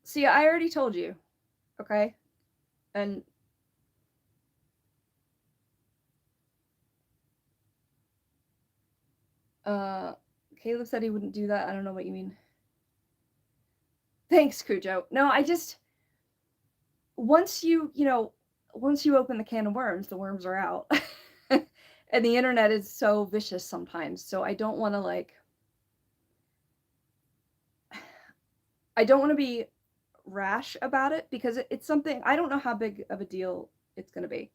see, I already told you, okay? And Caleb said he wouldn't do that. I don't know what you mean. Thanks, Cujo. No, I just, once you open the can of worms, the worms are out. And the internet is so vicious sometimes. So I don't want to be rash about it because it's something, I don't know how big of a deal it's going to be.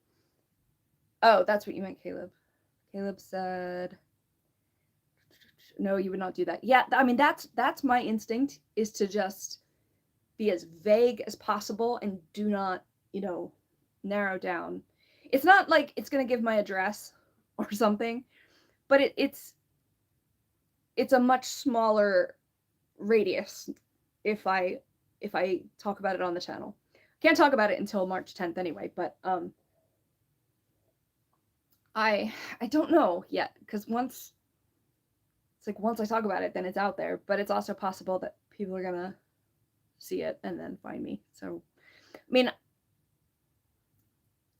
Oh, that's what you meant, Caleb. Caleb said, no, you would not do that. Yeah, I mean, that's my instinct, is to just be as vague as possible and do not, narrow down. It's not like it's going to give my address or something, but it's a much smaller radius if I talk about it on the channel. Can't talk about it until March 10th anyway, but I don't know yet, because once I talk about it, then it's out there, but it's also possible that people are gonna see it and then find me. So, I mean,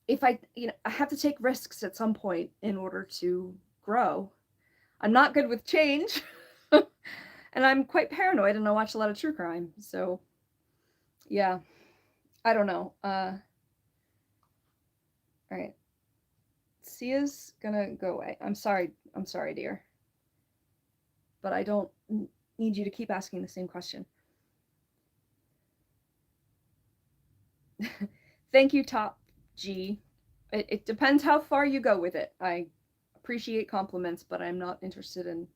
if I have to take risks at some point in order to grow. I'm not good with change, and I'm quite paranoid, and I watch a lot of true crime. So, yeah, I don't know. All right. Sia's gonna go away. I'm sorry, dear. But I don't need you to keep asking the same question. Thank you, Top G. It depends how far you go with it. I appreciate compliments, but I'm not interested in.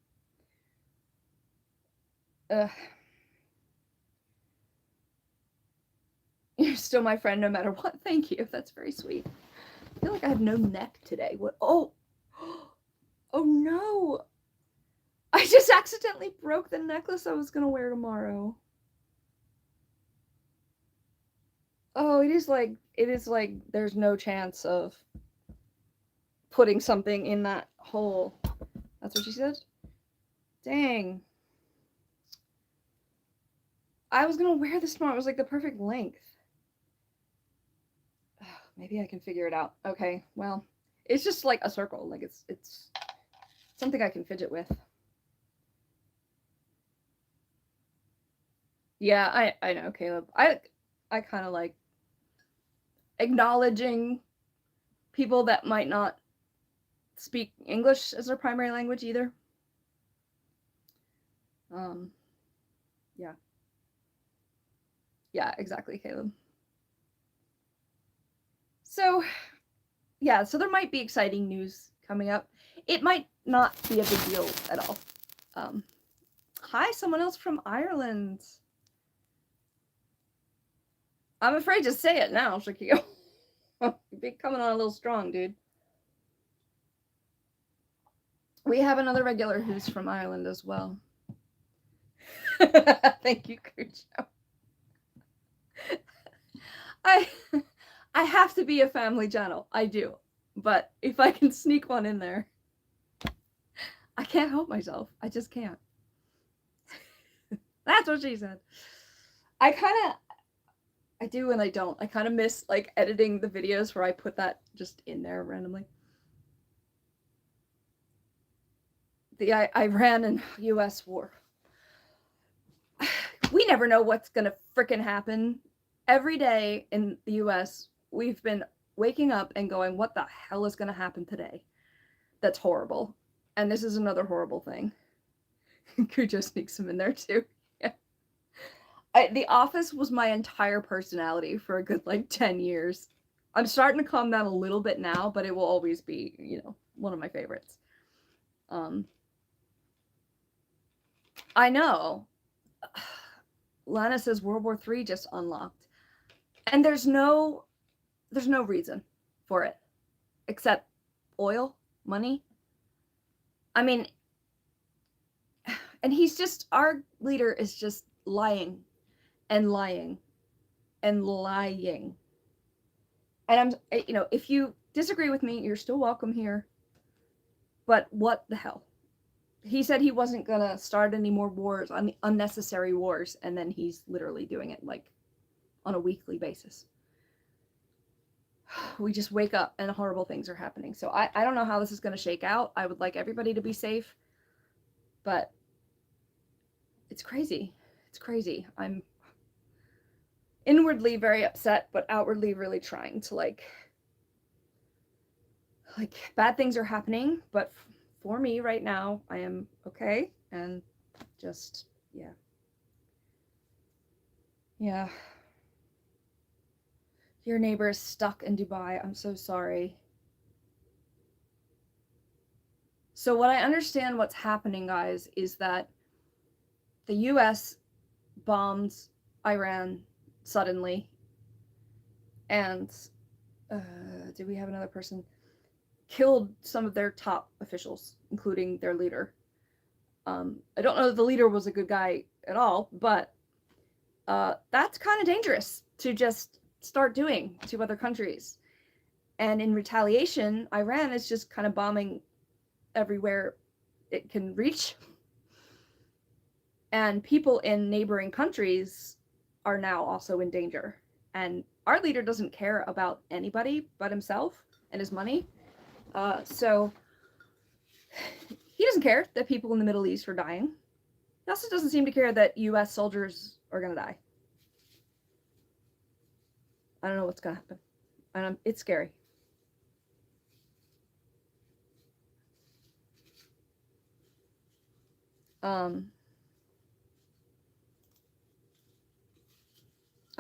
You're still my friend no matter what. Thank you. That's very sweet. I feel like I have no neck today. What? Oh, oh no! I just accidentally broke the necklace I was gonna wear tomorrow. Oh, it is like there's no chance of putting something in that hole. That's what she said? Dang. I was gonna wear this tomorrow. It was like the perfect length. Maybe I can figure it out. Okay, well, it's just like a circle. Like it's something I can fidget with. Yeah, I know, Caleb. I kind of like acknowledging people that might not speak English as their primary language either. Yeah. Yeah, exactly, Caleb. So, yeah, so there might be exciting news coming up. It might not be a big deal at all. Hi, someone else from Ireland. I'm afraid to say it now, Shakio. You're coming on a little strong, dude. We have another regular who's from Ireland as well. Thank you, Cujo. I have to be a family channel. I do. But if I can sneak one in there, I can't help myself. I just can't. That's what she said. I do and I don't. I kind of miss like editing the videos where I put that just in there randomly. The Iran and US war. We never know what's gonna frickin' happen. Every day in the US, we've been waking up and going, what the hell is gonna happen today? That's horrible. And this is another horrible thing. Cujo sneaks him in there too. Yeah. The Office was my entire personality for a good like 10 years. I'm starting to calm down a little bit now, but it will always be, you know, one of my favorites. I know. Lana says World War III just unlocked. And there's no reason for it except oil, money. I mean, and our leader is just lying and lying and lying. And if you disagree with me, you're still welcome here. But what the hell? He said he wasn't gonna start any more wars, unnecessary wars, and then he's literally doing it like on a weekly basis. We just wake up and horrible things are happening. So I don't know how this is gonna shake out. I would like everybody to be safe, but it's crazy. It's crazy. I'm inwardly very upset, but outwardly really trying to like bad things are happening, but for me right now, I am okay and just yeah. Your neighbor is stuck in Dubai. I'm so sorry. So what I understand what's happening, guys, is that the US bombed Iran suddenly, and did we have another person? Killed some of their top officials, including their leader. I don't know that the leader was a good guy at all, but that's kind of dangerous to just start doing to other countries. And in retaliation, Iran is just kind of bombing everywhere it can reach. And people in neighboring countries are now also in danger. And our leader doesn't care about anybody but himself and his money. So he doesn't care that people in the Middle East are dying. He also doesn't seem to care that US soldiers are going to die. I don't know what's going to happen. And it's scary.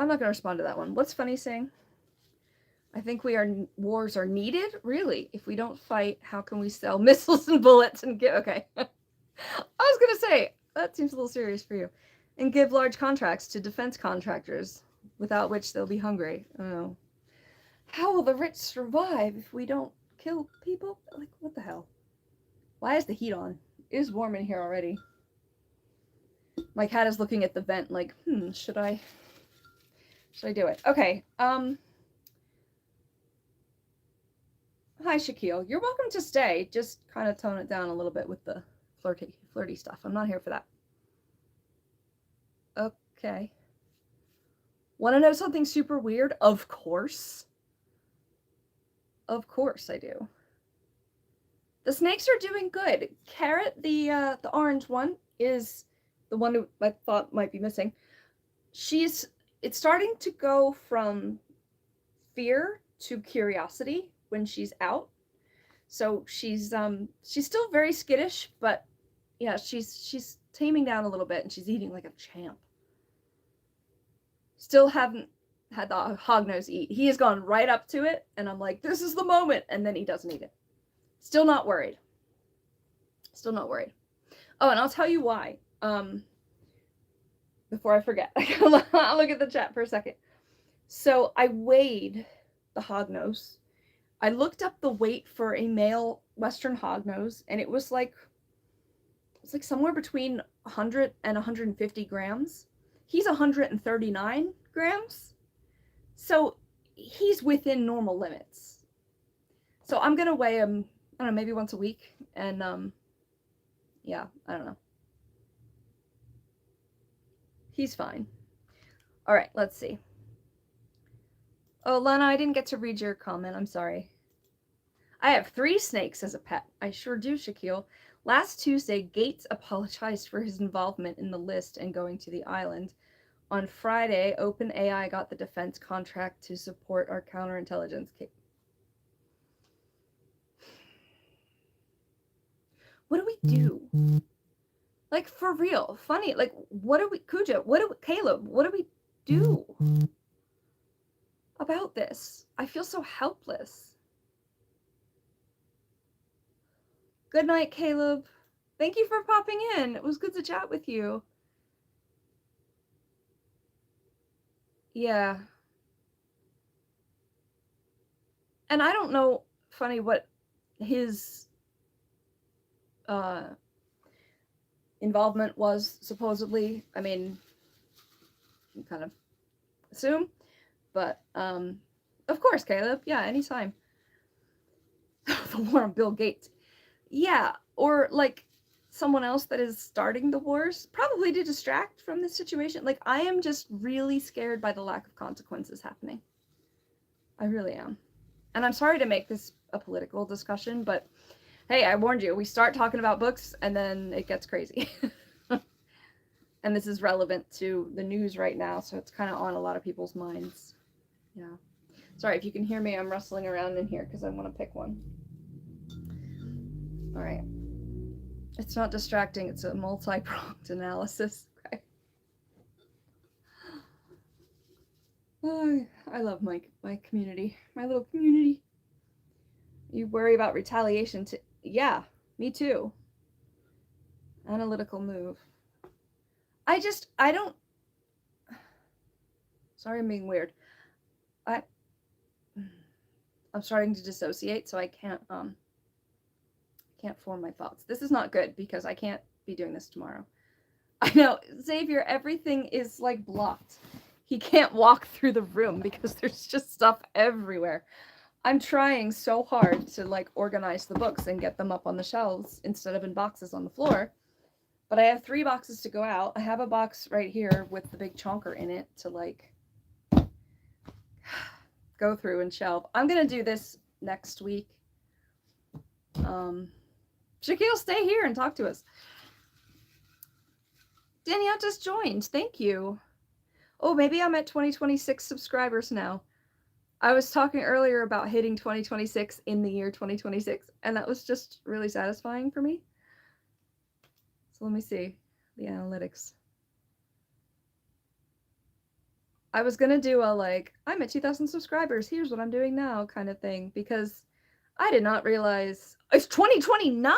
I'm not going to respond to that one. What's Funny saying? I think wars are needed? Really? If we don't fight, how can we sell missiles and bullets and get... Okay. I was going to say, that seems a little serious for you. And give large contracts to defense contractors, without which they'll be hungry. Oh. How will the rich survive if we don't kill people? Like, what the hell? Why is the heat on? It is warm in here already. My cat is looking at the vent like, should I do it? Okay, hi, Shaquille. You're welcome to stay. Just kind of tone it down a little bit with the flirty stuff. I'm not here for that. Okay. Want to know something super weird? Of course. Of course I do. The snakes are doing good. Carrot, the orange one, is the one who I thought might be missing. It's starting to go from fear to curiosity when she's out. So she's still very skittish, but yeah, she's taming down a little bit and she's eating like a champ. Still haven't had the hognose eat. He has gone right up to it and I'm like, this is the moment, and then he doesn't eat it. Still not worried. Still not worried. Oh, and I'll tell you why. Before I forget, I'll look at the chat for a second. So I weighed the hognose. I looked up the weight for a male Western hognose, and it was like somewhere between 100 and 150 grams. He's 139 grams. So he's within normal limits. So I'm going to weigh him, I don't know, maybe once a week. And, yeah, I don't know. He's fine. All right, let's see. Oh, Lana, I didn't get to read your comment. I'm sorry. I have 3 snakes as a pet. I sure do, Shaquille. Last Tuesday, Gates apologized for his involvement in the list and going to the island. On Friday, OpenAI got the defense contract to support our counterintelligence case. What do we do? Like, for real. Funny. Like, what do we... Kuja, Caleb, what do we do about this? I feel so helpless. Good night, Caleb. Thank you for popping in. It was good to chat with you. Yeah. And I don't know, Funny, what his involvement was, supposedly. I mean, you kind of assume. But, of course, Caleb. Yeah, anytime. The war on Bill Gates. Yeah, or, like, someone else that is starting the wars, probably to distract from this situation. Like, I am just really scared by the lack of consequences happening. I really am. And I'm sorry to make this a political discussion, but hey, I warned you. We start talking about books, and then it gets crazy. And this is relevant to the news right now, so it's kind of on a lot of people's minds. Yeah. Sorry, if you can hear me, I'm rustling around in here because I want to pick one. All right. It's not distracting. It's a multi-pronged analysis. Okay. Oh, I love my community, my little community. You worry about retaliation too. Yeah, me too. Analytical move. I don't. Sorry, I'm being weird. I'm starting to dissociate, so I can't form my thoughts. This is not good because I can't be doing this tomorrow. I know, Xavier, everything is like blocked. He can't walk through the room because there's just stuff everywhere. I'm trying so hard to like organize the books and get them up on the shelves instead of in boxes on the floor. But I have 3 boxes to go out. I have a box right here with the big chonker in it to like go through and shelve. I'm gonna do this next week. Shaquille, stay here and talk to us. Danielle just joined. Thank you. Oh, maybe I'm at 2026 subscribers now. I was talking earlier about hitting 2026 in the year 2026, and that was just really satisfying for me. So let me see the analytics. I was gonna do a, like, I'm at 2,000 subscribers, here's what I'm doing now kind of thing, because I did not realize it's 2029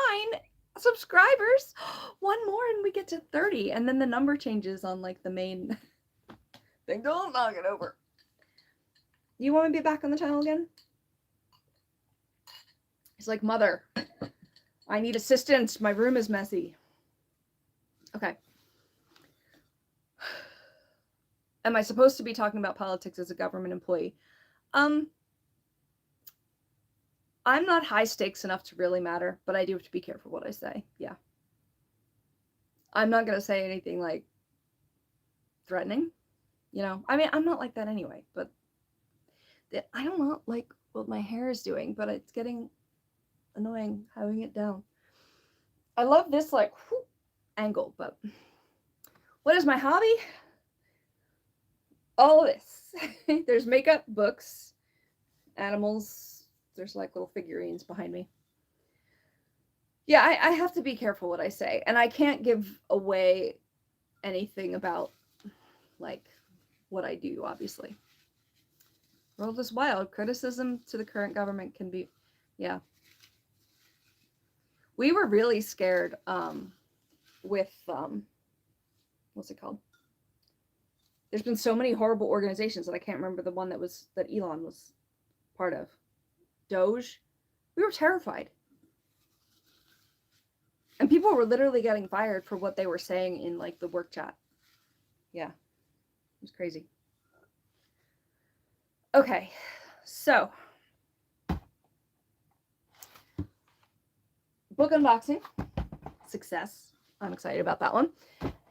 subscribers. One more and we get to 30, and then the number changes on, like, the main thing. Don't knock it over. You want to be back on the channel again? He's like, Mother, I need assistance. My room is messy. Okay. Am I supposed to be talking about politics as a government employee? I'm not high stakes enough to really matter, but I do have to be careful what I say. Yeah. I'm not going to say anything, like, threatening. You know? I mean, I'm not like that anyway, but I don't know, like, what my hair is doing, but it's getting annoying having it down. I love this, like, whoop, angle, but what is my hobby? All this. There's makeup, books, animals. There's, like, little figurines behind me. Yeah, I have to be careful what I say, and I can't give away anything about, like, what I do, obviously. World is wild. Criticism to the current government can be, yeah. We were really scared with, what's it called? There's been so many horrible organizations that I can't remember the one that Elon was part of. Doge. We were terrified. And people were literally getting fired for what they were saying in, like, the work chat. Yeah. It was crazy. Okay. So. Book unboxing. Success. I'm excited about that one.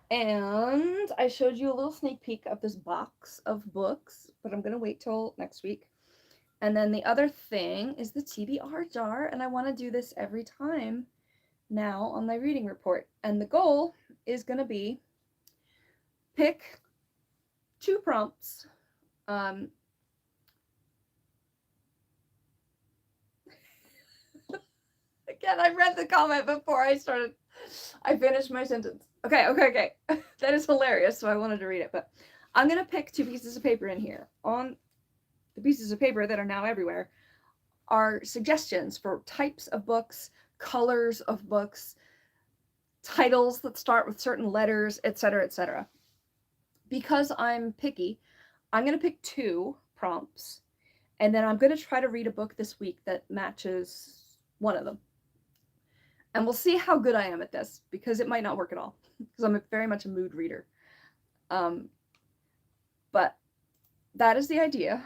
And I showed you a little sneak peek of this box of books, but I'm going to wait till next week. And then the other thing is the TBR jar, and I want to do this every time now on my reading report. And the goal is going to be pick 2 prompts. Again, I read the comment before I finished my sentence. Okay. That is hilarious, so I wanted to read it. But I'm going to pick 2 pieces of paper in here. On the pieces of paper that are now everywhere are suggestions for types of books, colors of books, titles that start with certain letters, etc., etc. Because I'm picky, I'm going to pick 2 prompts, and then I'm going to try to read a book this week that matches one of them. And we'll see how good I am at this, because it might not work at all, because I'm very much a mood reader. But that is the idea.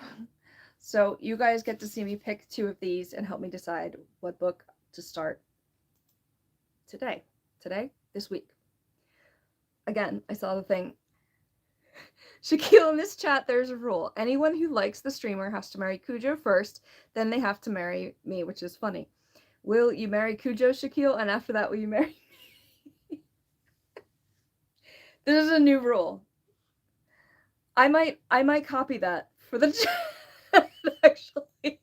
So you guys get to see me pick 2 of these and help me decide what book to start today, this week. Again, I saw the thing. Shaquille, in this chat, there's a rule. Anyone who likes the streamer has to marry Cujo first, then they have to marry me, which is funny. Will you marry Cujo, Shaquille, and after that will you marry me? This is a new rule. I might copy that for the chat, actually.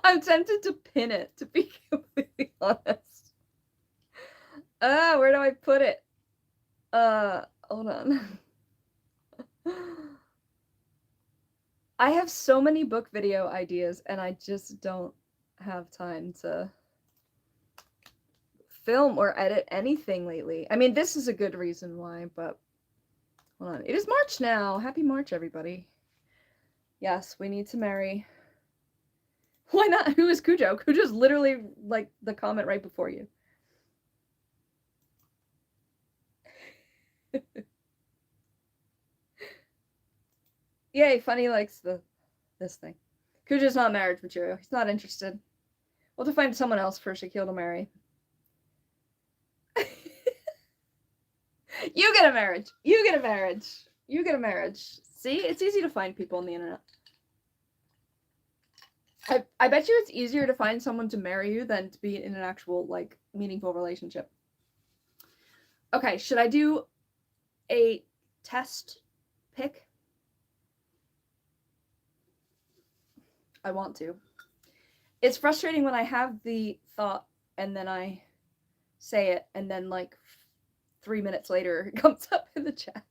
I'm tempted to pin it, to be completely honest. Where do I put it? Hold on. I have so many book video ideas, and I just don't have time to film or edit anything lately. I mean, this is a good reason why, but hold on. It is March now. Happy March, everybody. Yes, we need to marry. Why not? Who is Cujo? Cujo's literally, like, the comment right before you. Yay, Funny likes this thing. Cujo's not marriage material. He's not interested. We'll have to find someone else for Shaquille to marry. You get a marriage. You get a marriage. You get a marriage. See? It's easy to find people on the internet. I bet you it's easier to find someone to marry you than to be in an actual, like, meaningful relationship. Okay, should I do a test pick? I want to. It's frustrating when I have the thought and then I say it and then, like, 3 minutes later it comes up in the chat.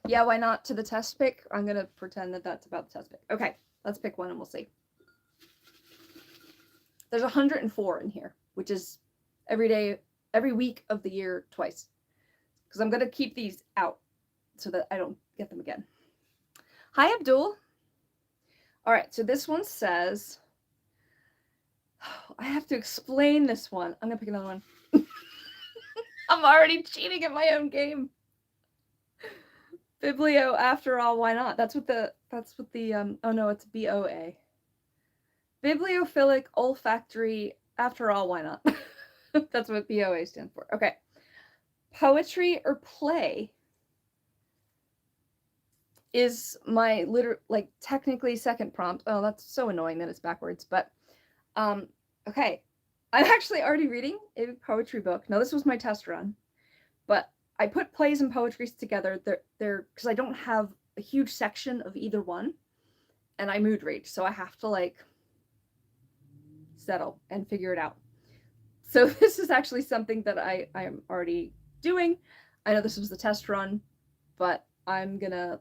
Yeah, why not to the test pick? I'm going to pretend that that's about the test pick. Okay, let's pick one and we'll see. There's 104 in here, which is every week of the year twice. Because I'm going to keep these out so that I don't get them again. Hi, Abdul. All right, so this one says, I have to explain this one. I'm going to pick another one. I'm already cheating at my own game. Biblio, after all, why not? That's what the oh no, it's BOA. Bibliophilic olfactory, after all, why not? That's what BOA stands for. Okay. Poetry or play is my technically second prompt. Oh, that's so annoying that it's backwards, but okay. I'm actually already reading a poetry book. Now, this was my test run, but I put plays and poetries together. They're because I don't have a huge section of either one, and I mood rage, so I have to settle and figure it out. So this is actually something that I am already doing. I know this was the test run, but I'm gonna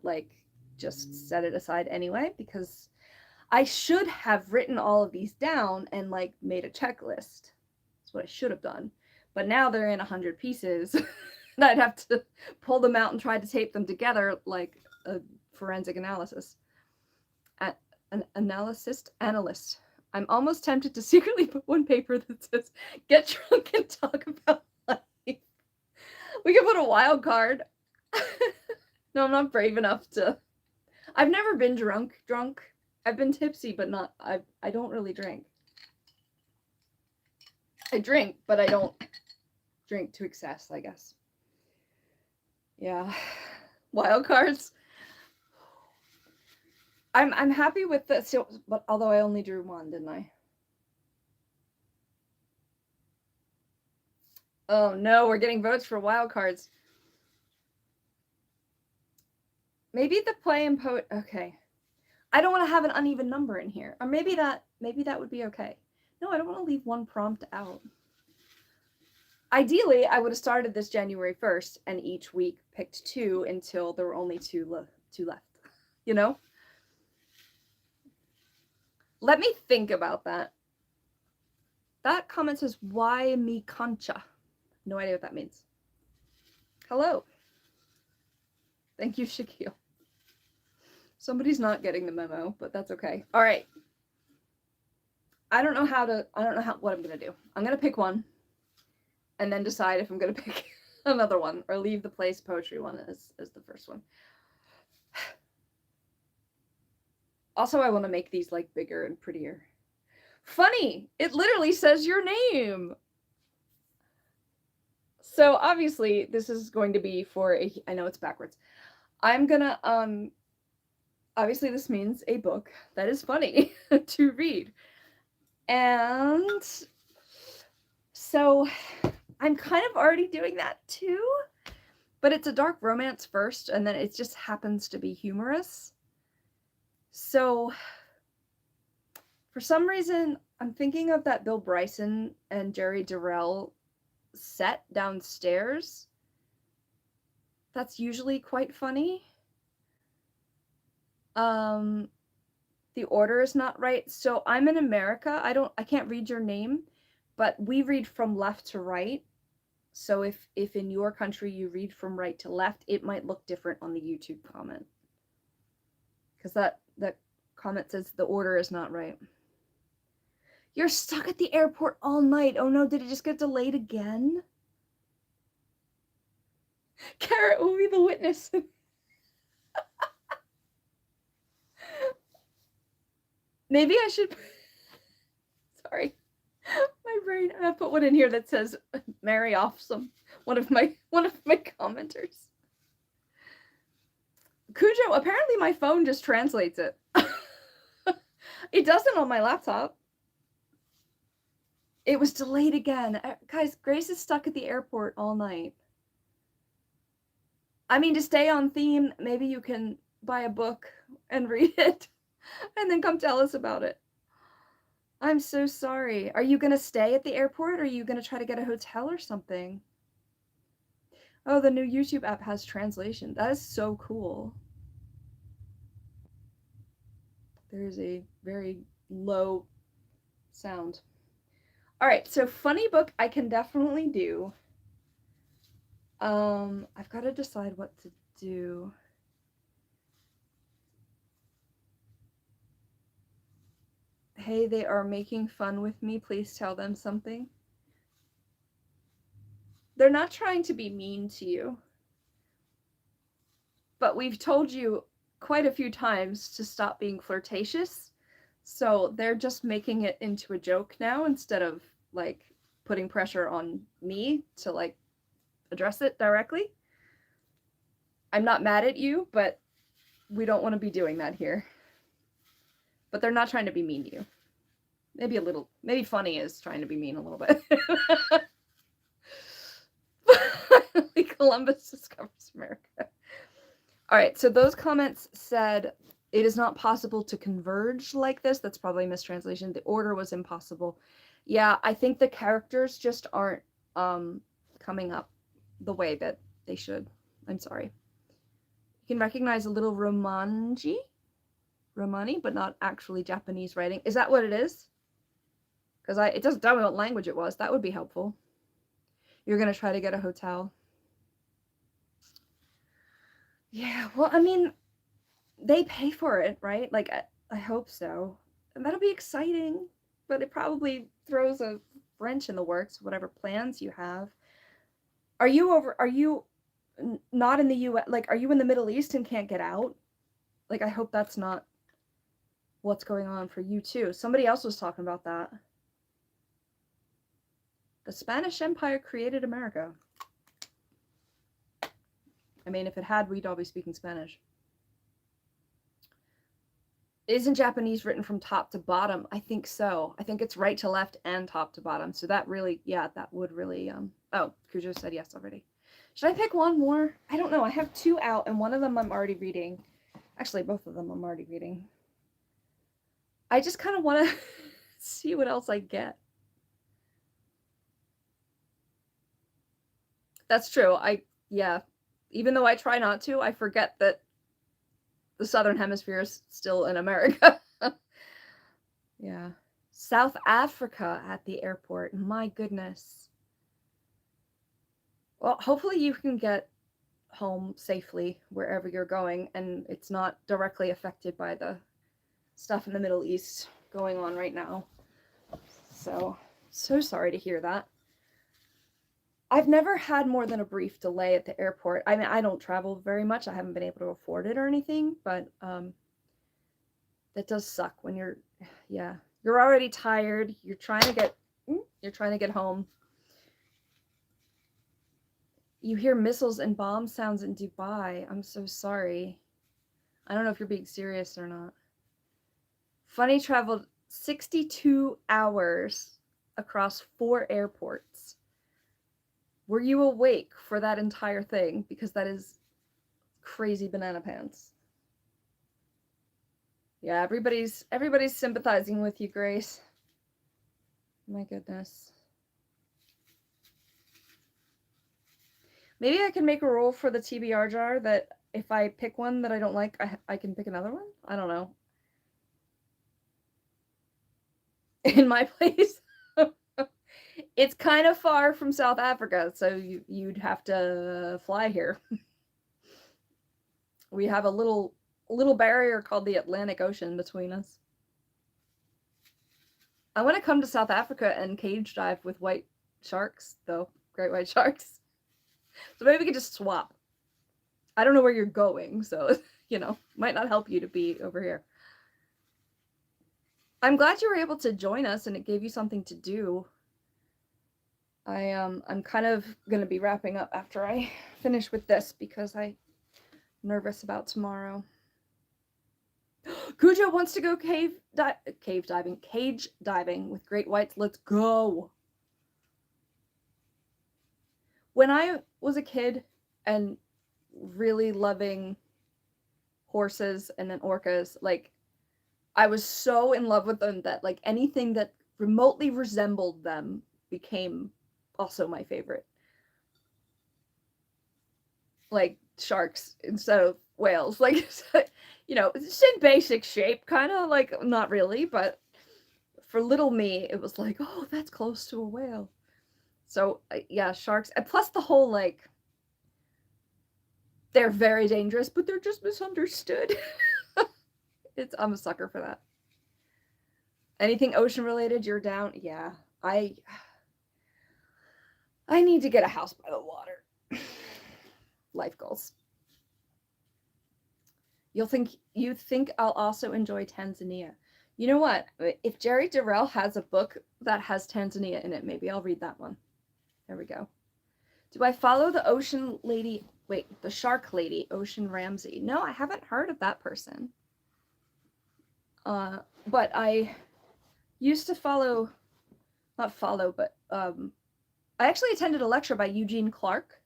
just set it aside anyway because I should have written all of these down and made a checklist. That's what I should have done. But now they're in 100 pieces. And I'd have to pull them out and try to tape them together like a forensic analyst. Analyst. I'm almost tempted to secretly put one paper that says, get drunk and talk about life. We could put a wild card. No, I'm not brave enough to. I've never been drunk. I've been tipsy, but not, I don't really drink. I drink, but I don't drink to excess, I guess. Yeah. Wild cards. I'm happy with this, but although I only drew one, didn't I? Oh no, we're getting votes for wild cards. Maybe the play and poet. Okay. I don't want to have an uneven number in here. Or maybe that would be okay. No, I don't want to leave one prompt out. Ideally, I would have started this January 1st and each week picked two until there were only two left. You know? Let me think about that. That comment says, why me concha? No idea what that means. Hello. Thank you, Shaquille. Somebody's not getting the memo, but that's okay. All right. I don't know what I'm going to do. I'm going to pick one and then decide if I'm going to pick another one or leave the place poetry one as the first one. Also, I want to make these bigger and prettier. Funny, it literally says your name. So obviously this is going to be for I know it's backwards. I'm gonna, obviously this means a book that is funny to read. And so I'm kind of already doing that too, but it's a dark romance first, and then it just happens to be humorous. So for some reason, I'm thinking of that Bill Bryson and Jerry Durrell set downstairs. That's usually quite funny. The order is not right. So I'm in America. I can't read your name, but we read from left to right. So if in your country you read from right to left, it might look different on the YouTube comment. Because that comment says the order is not right. You're stuck at the airport all night. Oh no, did it just get delayed again? Carrot will be the witness. Maybe I should. Sorry, my brain. I put one in here that says "marry off some." One of my commenters. Cujo. Apparently, my phone just translates it. It doesn't on my laptop. It was delayed again, guys. Grace is stuck at the airport all night. I mean, to stay on theme, maybe you can buy a book and read it. And then come tell us about it. I'm so sorry. Are you going to stay at the airport or are you going to try to get a hotel or something? Oh, the new YouTube app has translation. That is so cool. There's a very low sound. All right, so funny book I can definitely do. I've got to decide what to do. Hey, they are making fun with me. Please tell them something. They're not trying to be mean to you. But we've told you quite a few times to stop being flirtatious. So they're just making it into a joke now instead of like putting pressure on me to like address it directly. I'm not mad at you, but we don't want to be doing that here. But they're not trying to be mean to you. Maybe a little, maybe Funny is trying to be mean a little bit. Columbus discovers America. All right, so those comments said it is not possible to converge like this. That's probably a mistranslation. The order was impossible. Yeah, I think the characters just aren't coming up the way that they should. I'm sorry. You can recognize a little Romani, but not actually Japanese writing. Is that what it is? Because it doesn't tell me what language it was. That would be helpful. You're going to try to get a hotel. Yeah, well, I mean, they pay for it, right? Like, I hope so. And that'll be exciting, but it probably throws a wrench in the works, whatever plans you have. Are you not in the US? Like, are you in the Middle East and can't get out? Like, I hope that's not what's going on for you too. Somebody else was talking about that. The Spanish Empire created America. I mean, if it had, we'd all be speaking Spanish. Isn't Japanese written from top to bottom? I think so. I think it's right to left and top to bottom. So that really, yeah, that would really, oh, Cujo said yes already. Should I pick one more? I don't know. I have two out and one of them I'm already reading. Actually, both of them I'm already reading. I just kind of want to see what else I get. That's true. Yeah, even though I try not to, I forget that the Southern Hemisphere is still in America. Yeah. South Africa at the airport. My goodness. Well, hopefully you can get home safely wherever you're going and it's not directly affected by the stuff in the Middle East going on right now. So sorry to hear that. I've never had more than a brief delay at the airport. I mean, I don't travel very much. I haven't been able to afford it or anything, but that does suck when you're already tired. You're trying to get home. You hear missiles and bomb sounds in Dubai. I'm so sorry. I don't know if you're being serious or not. Funny traveled 62 hours across 4 airports. Were you awake for that entire thing? Because that is crazy banana pants. Yeah, everybody's sympathizing with you, Grace. My goodness. Maybe I can make a rule for the TBR jar that if I pick one that I don't like, I can pick another one? I don't know. In my place? It's kind of far from South Africa, so you'd have to fly here. We have a little barrier called the Atlantic Ocean between us. I want to come to South Africa and cage dive with white sharks, though. Great white sharks. So maybe we could just swap. I don't know where you're going, so, might not help you to be over here. I'm glad you were able to join us and it gave you something to do. I'm kind of going to be wrapping up after I finish with this because I'm nervous about tomorrow. Cujo wants to go cage diving with great whites. Let's go. When I was a kid and really loving horses and then orcas, like, I was so in love with them that, like, anything that remotely resembled them became also my favorite. like sharks instead of whales. Like, you know, it's in basic shape, kind of like, not really, but for little me, it was like, oh, that's close to a whale. So yeah, sharks, and plus the whole like, they're very dangerous, but they're just misunderstood. I'm a sucker for that. Anything ocean related, you're down? Yeah, I need to get a house by the water. Life goals. You think I'll also enjoy Tanzania. You know what? If Jerry Durrell has a book that has Tanzania in it, maybe I'll read that one. There we go. Do I follow the ocean lady? Wait, the shark lady, Ocean Ramsey. No, I haven't heard of that person. But I used to follow, not follow, but I actually attended a lecture by Eugene Clark.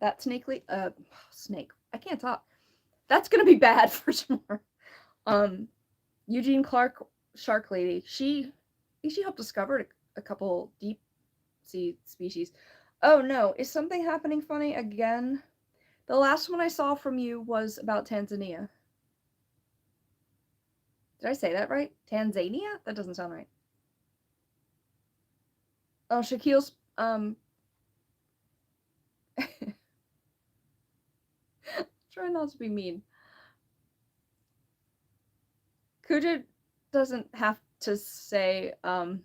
That snake. I can't talk. That's gonna be bad for tomorrow. Eugene Clark, shark lady. She helped discover a couple deep sea species. Oh no, is something happening funny again? The last one I saw from you was about Tanzania. Did I say that right? Tanzania? That doesn't sound right. Oh, Shaquille's try not to be mean. Kuja doesn't have to say how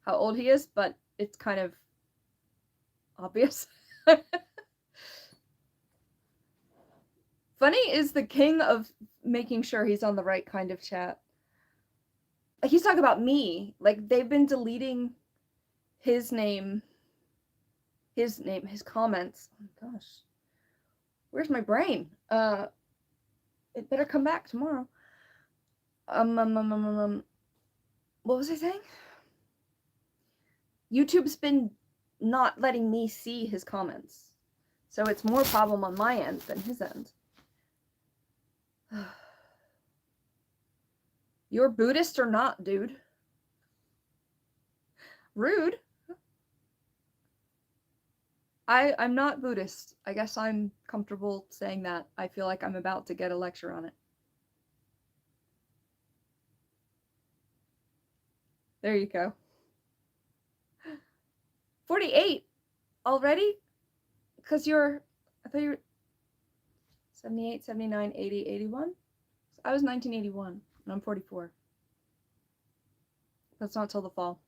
old he is, but it's kind of obvious. Funny is the king of making sure he's on the right kind of chat. He's talking about me. Like, they've been deleting his comments. Oh gosh. Where's my brain? It better come back tomorrow. What was I saying? YouTube's been not letting me see his comments. So it's more problem on my end than his end. You're Buddhist or not, dude? Rude. I'm not Buddhist. I guess I'm comfortable saying that. I feel like I'm about to get a lecture on it. There you go. 48 already? Because I thought you were 78, 79, 80, 81? I was 1981, and I'm 44. That's not till the fall.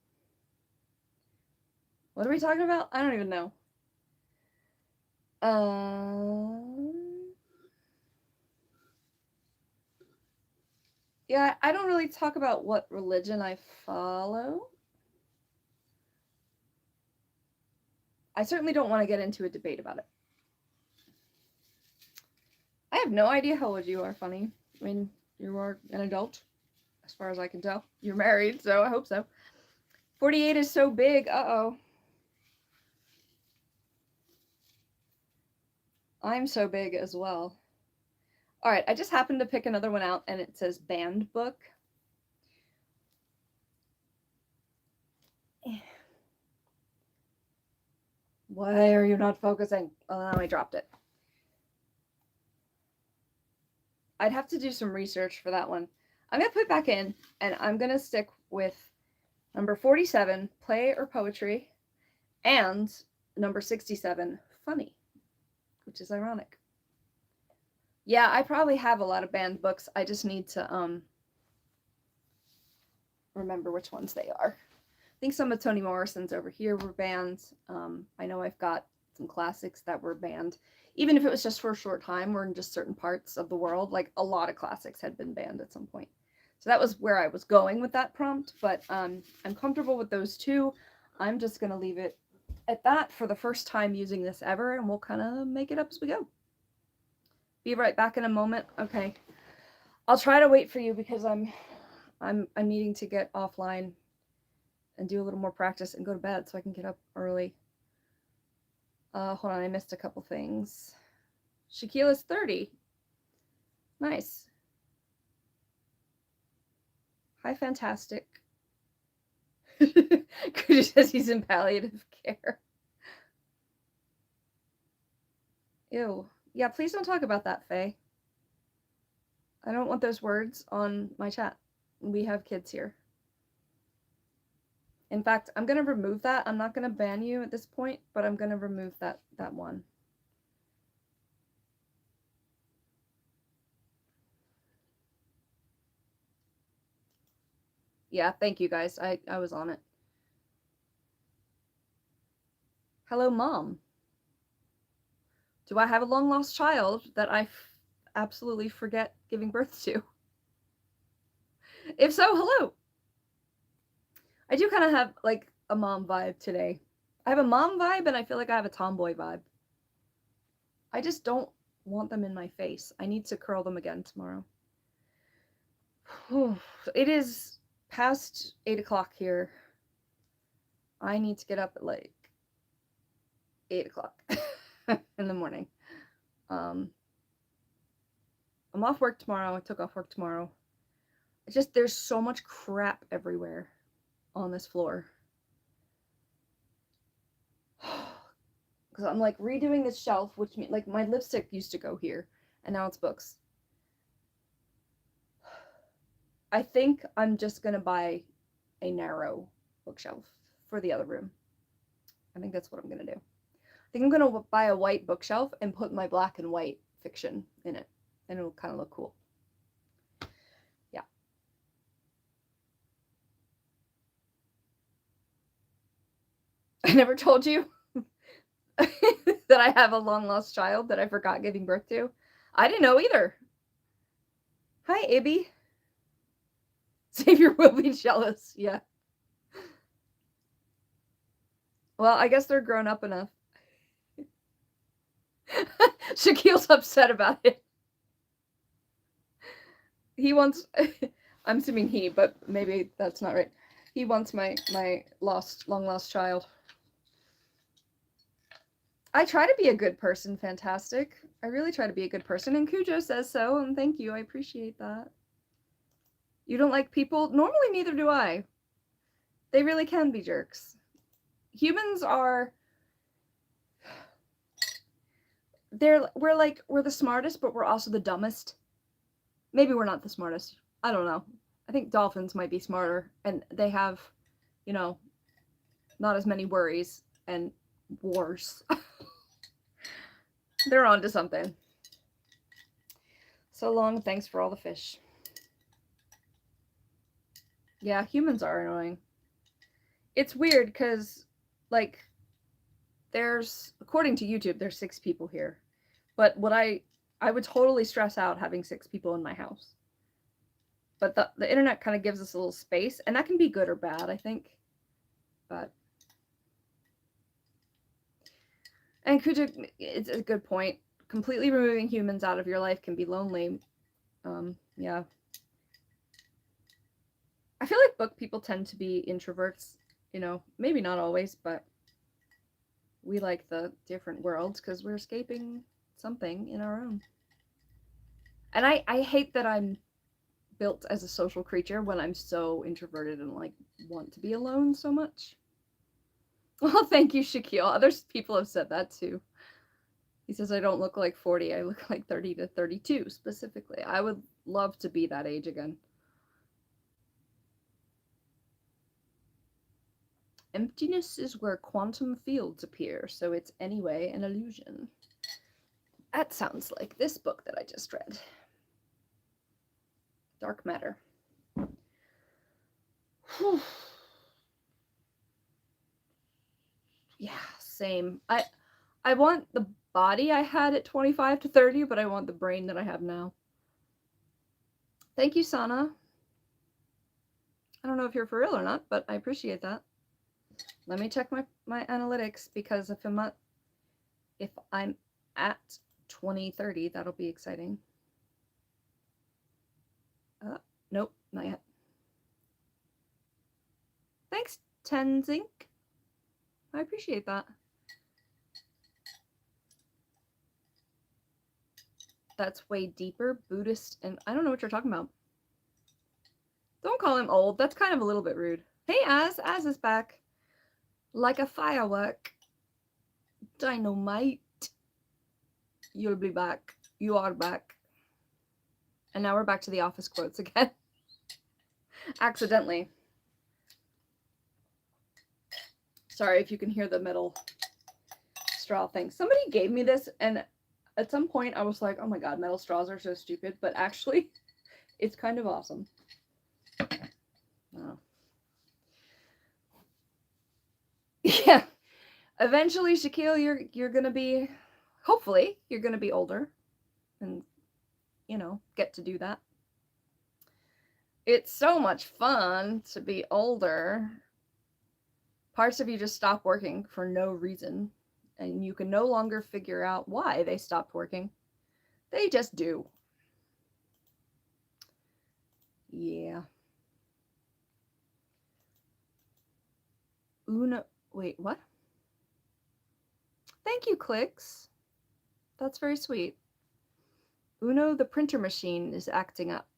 What are we talking about? I don't even know. Yeah, I don't really talk about what religion I follow. I certainly don't want to get into a debate about it. I have no idea how old you are, Funny. I mean, you are an adult, as far as I can tell. You're married, so I hope so. 48 is so big. Uh-oh. I'm so big as well. All right, I just happened to pick another one out, and it says banned book. Why are you not focusing? Oh, now I dropped it. I'd have to do some research for that one. I'm going to put it back in, and I'm going to stick with number 47, play or poetry, and number 67, funny, which is ironic. Yeah, I probably have a lot of banned books. I just need to remember which ones they are. I think some of Toni Morrison's over here were banned. I know I've got some classics that were banned, even if it was just for a short time or in just certain parts of the world. Like, a lot of classics had been banned at some point. So that was where I was going with that prompt, but I'm comfortable with those two. I'm just going to leave it at that for the first time using this ever, and we'll kind of make it up as we go. Be right back in a moment. Okay. I'll try to wait for you because I'm needing to get offline and do a little more practice and go to bed so I can get up early. Hold on, I missed a couple things. Shaquila's 30. Nice. Hi, Fantastic. Kuja says he's in palliative care. Ew. Yeah, please don't talk about that, Faye. I don't want those words on my chat. We have kids here. In fact, I'm going to remove that. I'm not going to ban you at this point, but I'm going to remove that one. Yeah, thank you guys. I was on it. Hello, Mom. Do I have a long lost child that I absolutely forget giving birth to? If so, hello. I do kind of have like a mom vibe today. I have a mom vibe and I feel like I have a tomboy vibe. I just don't want them in my face. I need to curl them again tomorrow. It is past 8 o'clock here. I need to get up at like 8 o'clock in the morning. I'm off work tomorrow. I took off work tomorrow. It's just there's so much crap everywhere on this floor. Because I'm like redoing this shelf, which means like my lipstick used to go here, and now it's books. I think I'm just gonna buy a narrow bookshelf for the other room. I think that's what I'm gonna do. I think I'm gonna buy a white bookshelf and put my black and white fiction in it, and it'll kind of look cool. Yeah. I never told you that I have a long lost child that I forgot giving birth to. I didn't know either. Hi, Ibby. Xavier will be jealous. Yeah. Well, I guess they're grown up enough. Shaquille's upset about it. He wants, I'm assuming he, but maybe that's not right. He wants my long lost child. I try to be a good person, Fantastic. I really try to be a good person, and Cujo says so, and thank you. I appreciate that. You don't like people? Normally, neither do I. They really can be jerks. Humans are... We're the smartest, but we're also the dumbest. Maybe we're not the smartest. I don't know. I think dolphins might be smarter, and they have, you know, not as many worries and wars. They're on to something. So long, thanks for all the fish. Yeah, humans are annoying. It's weird because, like, there's, according to YouTube, there's 6 people here. But what I would totally stress out having 6 people in my house. But the internet kind of gives us a little space, and that can be good or bad, I think. But... And Kuja, it's a good point. Completely removing humans out of your life can be lonely. Yeah. I feel like book people tend to be introverts, you know, maybe not always, but we like the different worlds because we're escaping something in our own. And I hate that I'm built as a social creature when I'm so introverted and like want to be alone so much. Well, thank you, Shaquille. Other people have said that too. He says I don't look like 40, I look like 30 to 32 specifically. I would love to be that age again. Emptiness is where quantum fields appear, so it's anyway an illusion. That sounds like this book that I just read. Dark Matter. Whew. Yeah, same. I want the body I had at 25 to 30, but I want the brain that I have now. Thank you, Sana. I don't know if you're for real or not, but I appreciate that. Let me check my analytics, because if I'm at 2030, that'll be exciting. Nope, not yet. Thanks, Tenzink. I appreciate that. That's way deeper, Buddhist, and I don't know what you're talking about. Don't call him old. That's kind of a little bit rude. Hey, Az is back. Like a firework. Dynamite. You'll be back. You are back. And now we're back to the office quotes again. Accidentally. Sorry if you can hear the metal straw thing. Somebody gave me this, and at some point I was like, oh my god, metal straws are so stupid, but actually, it's kind of awesome. Oh. Yeah. Eventually, Shaquille, you're gonna be, hopefully, you're gonna be older and, you know, get to do that. It's so much fun to be older. Parts of you just stop working for no reason, and you can no longer figure out why they stopped working. They just do. Yeah. Uno, wait, what? Thank you, Clicks. That's very sweet. Uno, the printer machine, is acting up.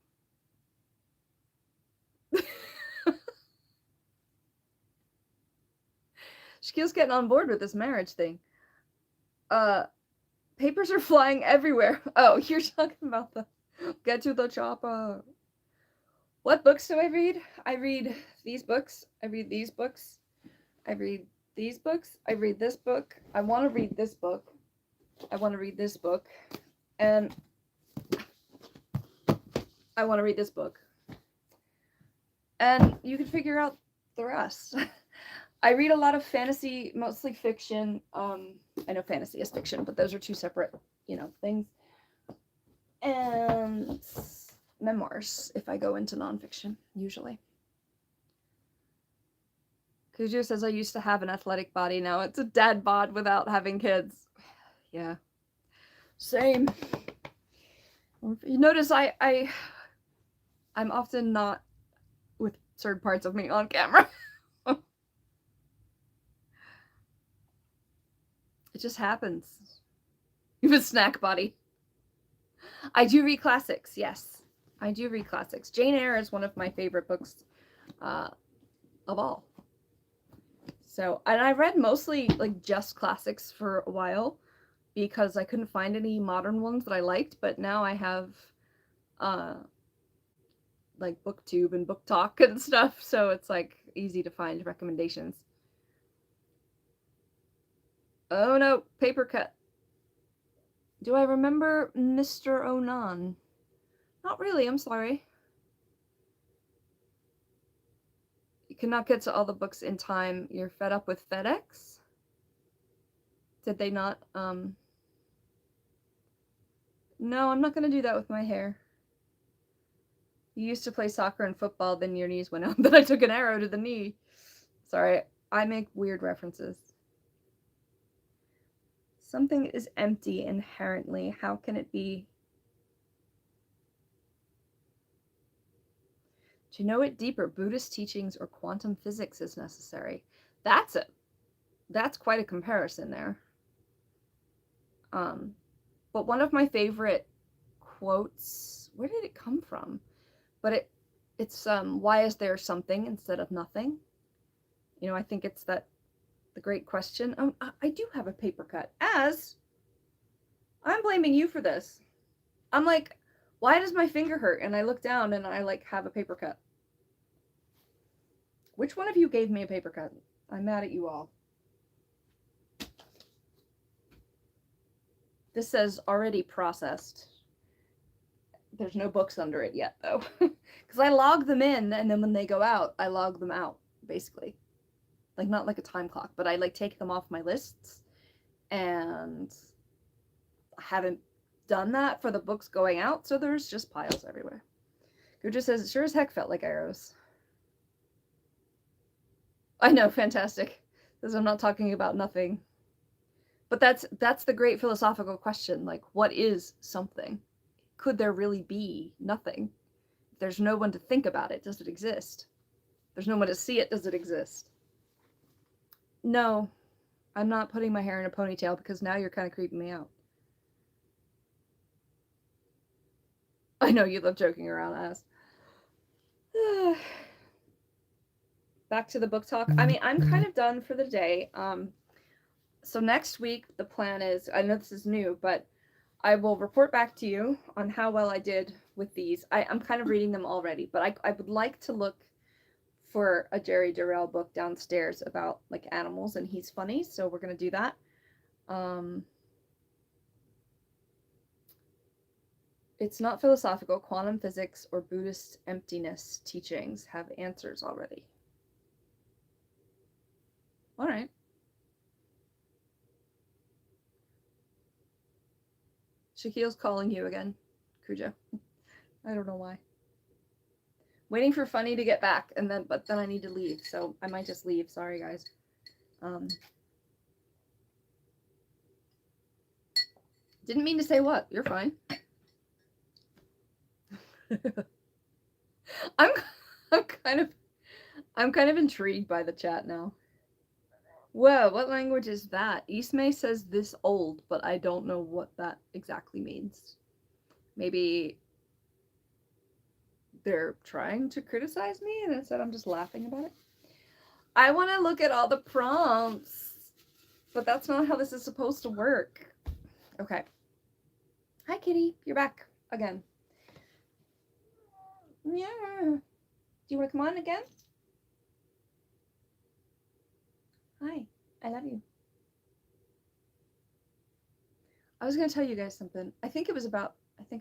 Shaquille's getting on board with this marriage thing. Papers are flying everywhere. Oh, you're talking about the get to the chopper. What books do I read? I read these books. I read these books. I read these books. I read this book. I want to read this book. I want to read this book. And I want to read this book. And you can figure out the rest. I read a lot of fantasy, mostly fiction. I know fantasy is fiction, but those are two separate, you know, things. And memoirs, if I go into nonfiction, usually. Kujo says, I used to have an athletic body. Now it's a dad bod without having kids. Yeah. Same. You notice I'm often not with certain parts of me on camera. It just happens. You have a snack body. I do read classics, yes. I do read classics. Jane Eyre is one of my favorite books of all. So, and I read mostly like just classics for a while because I couldn't find any modern ones that I liked, but now I have like BookTube and BookTalk and stuff, so it's like easy to find recommendations. Oh no, paper cut. Do I remember Mr. Onan? Not really, I'm sorry. You cannot get to all the books in time. You're fed up with FedEx? Did they not, No, I'm not gonna do that with my hair. You used to play soccer and football, then your knees went out, then I took an arrow to the knee. Sorry, I make weird references. Something is empty inherently. How can it be? To know it deeper, Buddhist teachings or quantum physics is necessary. That's quite a comparison there. But one of my favorite quotes, where did it come from? But it's why is there something instead of nothing? You know, I think it's the great question. I do have a paper cut. As I'm blaming you for this. I'm like, why does my finger hurt? And I look down and I like have a paper cut. Which one of you gave me a paper cut? I'm mad at you all. This says already processed. There's no books under it yet, though. Because I log them in, and then when they go out, I log them out, basically. Like, not like a time clock, but I, like, take them off my lists. And I haven't done that for the books going out, so there's just piles everywhere. Guja says, it sure as heck felt like arrows. I know, fantastic. Because I'm not talking about nothing. But that's the great philosophical question. Like, what is something? Could there really be nothing? If there's no one to think about it, does it exist? If there's no one to see it, does it exist? No, I'm not putting my hair in a ponytail because now you're kind of creeping me out. I know you love joking around, As. Back to the book talk. I mean, I'm kind of done for the day. So next week, the plan is, I know this is new, but I will report back to you on how well I did with these. I'm kind of reading them already, but I would like to look for a Jerry Durrell book downstairs about like animals, and he's funny, so we're gonna do that. It's not philosophical. Quantum physics or Buddhist emptiness teachings have answers already. All right. Shaquille's calling you again, Cujo. I don't know why. Waiting for Funny to get back, but then I need to leave, so I might just leave. Sorry, guys. Didn't mean to say what. You're fine. I'm kind of intrigued by the chat now. Whoa, what language is that? Ismay says this old, but I don't know what that exactly means. Maybe they're trying to criticize me and instead I'm just laughing about it. I want to look at all the prompts, but that's not how this is supposed to work. Okay. Hi, kitty. You're back again. Yeah. Do you want to come on again? Hi. I love you. I was going to tell you guys something. I think I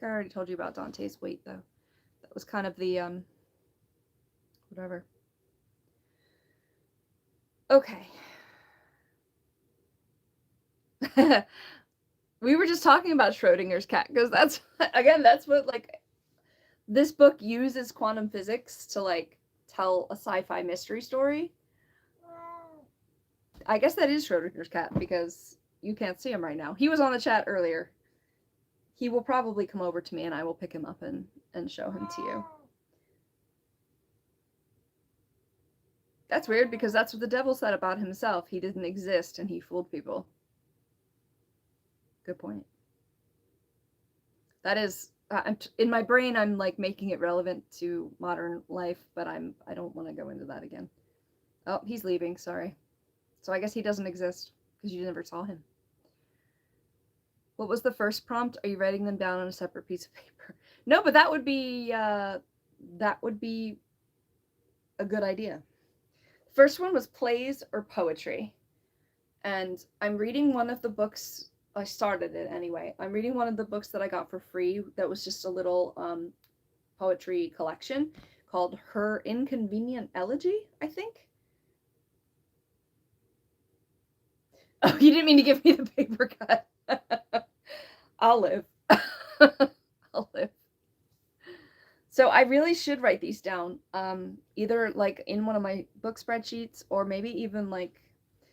already told you about Dante's weight, though. That was kind of the, whatever. Okay. We were just talking about Schrodinger's cat, because that's what, like, this book uses quantum physics to, like, tell a sci-fi mystery story. I guess that is Schrodinger's cat, because you can't see him right now. He was on the chat earlier. He will probably come over to me, and I will pick him up and show him to you. That's weird, because that's what the devil said about himself. He didn't exist, and he fooled people. Good point. That is, in my brain, I'm like making it relevant to modern life, but I don't want to go into that again. Oh, he's leaving, sorry. So I guess he doesn't exist, because you never saw him. What was the first prompt? Are you writing them down on a separate piece of paper? No, but that would be a good idea. First one was plays or poetry. And I'm reading one of the books. I started it anyway. I'm reading one of the books that I got for free that was just a little poetry collection called Her Inconvenient Elegy, I think. Oh, you didn't mean to give me the paper cut. I'll live. I'll live. So I really should write these down, either like in one of my book spreadsheets, or maybe even like,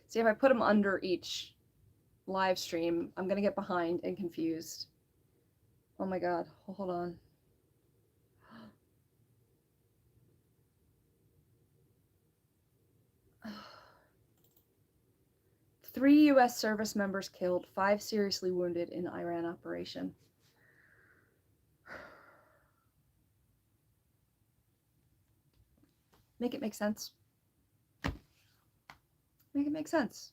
see if I put them under each live stream, I'm gonna get behind and confused. Oh my god, hold on. Three U.S. service members killed, 5 seriously wounded in Iran operation. Make it make sense. Make it make sense.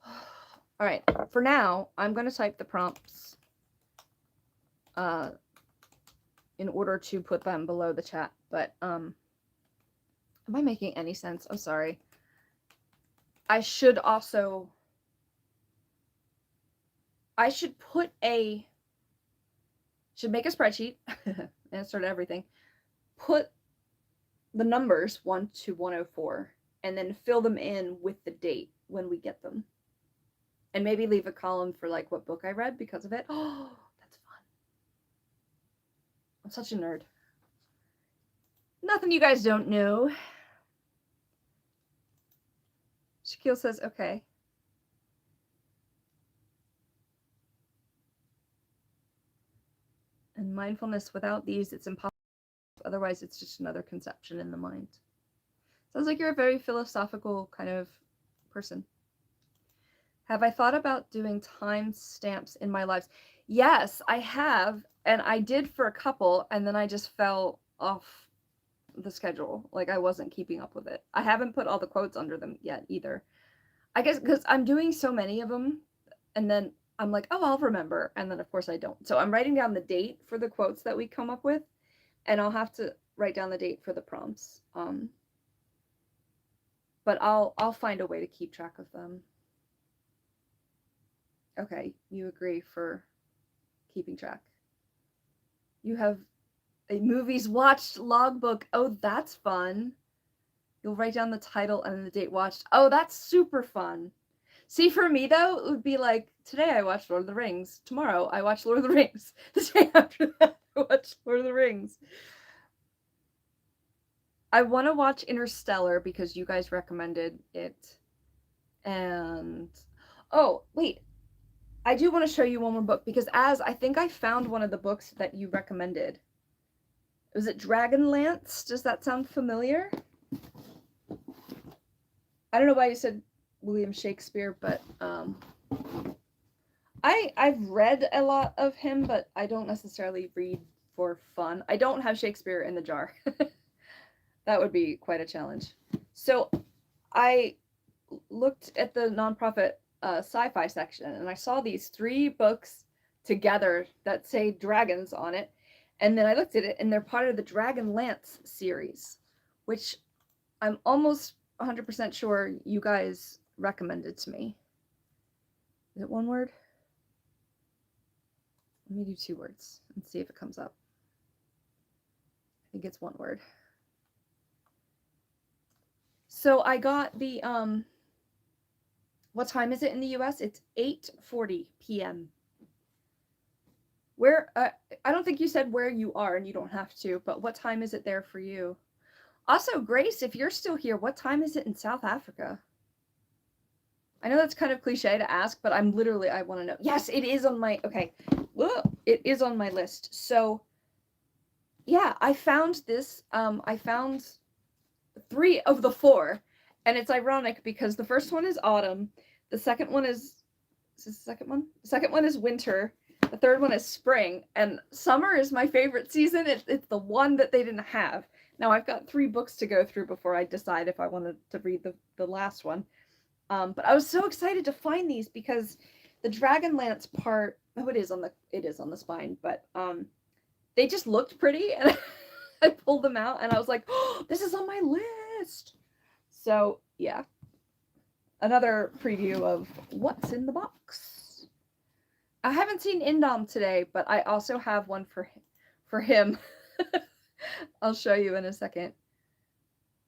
All right, for now, I'm going to type the prompts in order to put them below the chat, but am I making any sense? I'm sorry. I should make a spreadsheet, answer to everything, put the numbers 1 to 104, and then fill them in with the date when we get them. And maybe leave a column for like what book I read because of it. Oh, that's fun. I'm such a nerd. Nothing you guys don't know. Shaquille says, okay. And mindfulness, without these, it's impossible. Otherwise, it's just another conception in the mind. Sounds like you're a very philosophical kind of person. Have I thought about doing time stamps in my lives? Yes, I have. And I did for a couple, and then I just fell off the schedule. Like, I wasn't keeping up with it. I haven't put all the quotes under them yet either. I guess because I'm doing so many of them, and then I'm like, oh, I'll remember. And then of course I don't. So I'm writing down the date for the quotes that we come up with, and I'll have to write down the date for the prompts. But I'll find a way to keep track of them. Okay, you agree for keeping track. You have a movies watched logbook. Oh, that's fun. You'll write down the title and the date watched. Oh, that's super fun. See, for me though, it would be like, today I watched Lord of the Rings. Tomorrow I watched Lord of the Rings. The day after that I watched Lord of the Rings. I want to watch Interstellar because you guys recommended it. And oh, wait. I do want to show you one more book because I think I found one of the books that you recommended. Was it Dragonlance? Does that sound familiar? I don't know why you said William Shakespeare, but I've read a lot of him, but I don't necessarily read for fun. I don't have Shakespeare in the jar. That would be quite a challenge. So I looked at the nonprofit sci-fi section, and I saw these 3 books together that say dragons on it, and then I looked at it, and they're part of the Dragonlance series, which I'm almost 100% sure you guys recommended to me. Is it one word? Let me do 2 words and see if it comes up. I think it's 1 word. So I got the what time is it in the US? It's 8:40 p.m. Where I don't think you said where you are, and you don't have to, but what time is it there for you? Also, Grace, if you're still here, what time is it in South Africa? I know that's kind of cliche to ask, but I want to know. Yes, it is on my, okay. Whoa, it is on my list. So yeah, I found this, I found 3 of the 4, and it's ironic because the first one is autumn, the second one is this the second one? The second one is winter, the third one is spring, and summer is my favorite season. It's the one that they didn't have. Now I've got 3 books to go through before I decide if I wanted to read the last one. But I was so excited to find these because the Dragonlance part, oh, it is on the spine, but they just looked pretty, and I pulled them out, and I was like, oh, this is on my list. So yeah, another preview of what's in the box. I haven't seen Indom today, but I also have one for him. I'll show you in a second.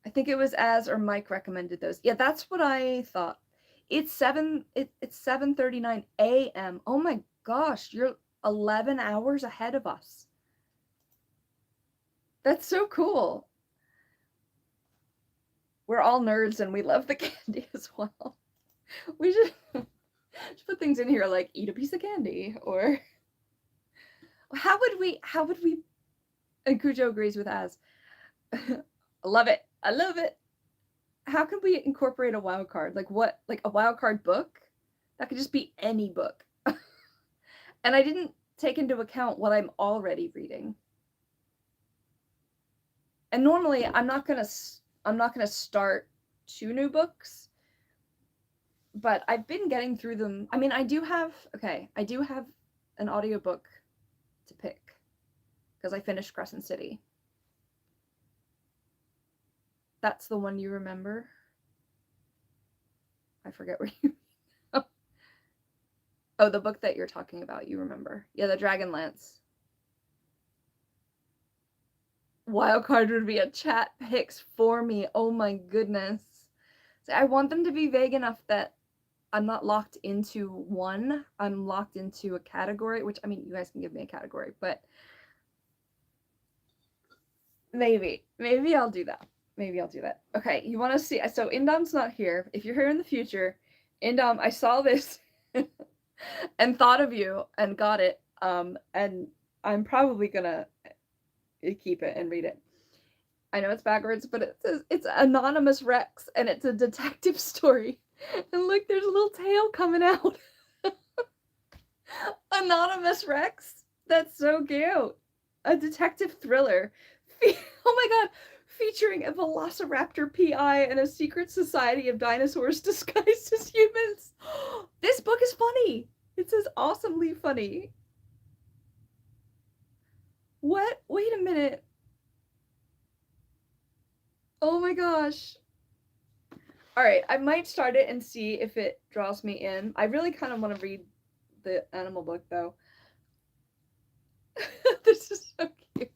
I think it was Az or Mike recommended those. Yeah, that's what I thought. It's 7:39 a.m. Oh my gosh, you're 11 hours ahead of us. That's so cool. We're all nerds and we love the candy as well. We should put things in here like eat a piece of candy, or how would we and Cujo agrees with Az. I love it. I love it. How can we incorporate a wild card? Like what? Like a wild card book? That could just be any book. And I didn't take into account what I'm already reading. And normally I'm not gonna start 2 new books, but I've been getting through them. I mean, I do have an audiobook to pick because I finished Crescent City. That's the one you remember? I forget where you Oh, the book that you're talking about, you remember. Yeah, the Dragonlance. Wildcard would be a chat picks for me. Oh my goodness. So I want them to be vague enough that I'm not locked into one. I'm locked into a category, which, I mean, you guys can give me a category, but maybe I'll do that. Maybe I'll do that. Okay, you want to see, so Indom's not here. If you're here in the future, Indom, I saw this and thought of you and got it, and I'm probably gonna keep it and read it. I know it's backwards, but it says it's Anonymous Rex, and it's a detective story. And look, there's a little tail coming out. Anonymous Rex? That's so cute. A detective thriller. Oh my god. Featuring a velociraptor PI and a secret society of dinosaurs disguised as humans. This book is funny. It says awesomely funny. What? Wait a minute. Oh my gosh. Alright, I might start it and see if it draws me in. I really kind of want to read the animal book, though. This is so cute.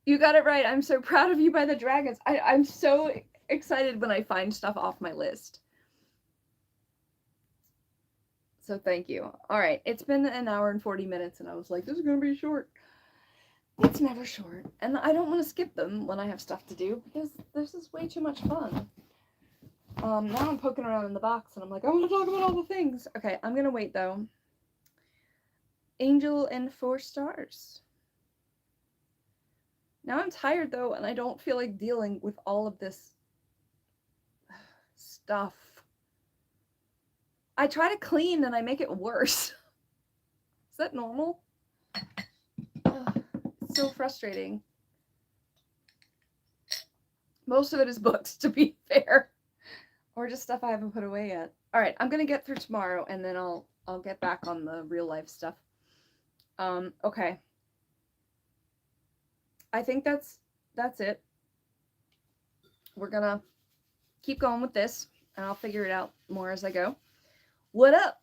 You got it right. I'm so proud of you by the dragons. I'm so excited when I find stuff off my list. So thank you. All right, it's been an hour and 40 minutes, and I was like, this is going to be short. It's never short, and I don't want to skip them when I have stuff to do, because this is way too much fun. Now I'm poking around in the box, and I'm like, I want to talk about all the things. Okay, I'm going to wait, though. Angel and 4 stars. Now I'm tired, though, and I don't feel like dealing with all of this stuff. I try to clean, and I make it worse. Is that normal? It's so frustrating. Most of it is books, to be fair. Or just stuff I haven't put away yet. Alright, I'm gonna get through tomorrow, and then I'll get back on the real life stuff. Okay. I think that's it. We're gonna keep going with this, and I'll figure it out more as I go. What up?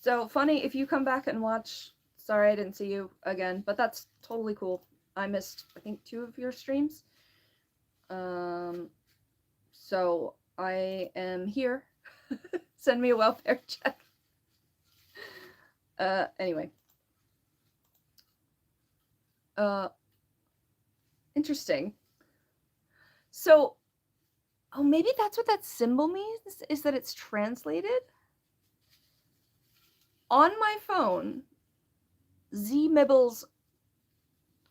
So funny, if you come back and watch, sorry I didn't see you again, but that's totally cool. I missed, I think, 2 of your streams. So I am here. Send me a welfare check. Anyway. Interesting. So, oh, maybe that's what that symbol means, is that it's translated? On my phone, Z Mibble's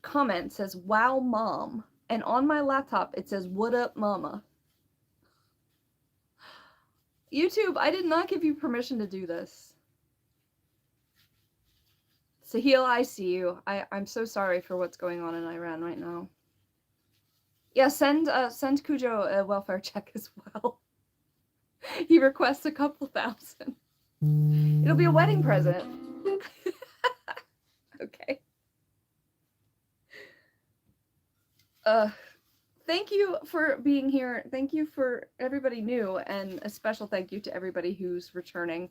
comment says, wow, mom. And on my laptop, it says, what up, mama? YouTube, I did not give you permission to do this. Sahil, I see you. I'm so sorry for what's going on in Iran right now. Yeah, send Cujo a welfare check as well. He requests a couple thousand. It'll be a wedding present. Okay. Thank you for being here. Thank you for everybody new, and a special thank you to everybody who's returning.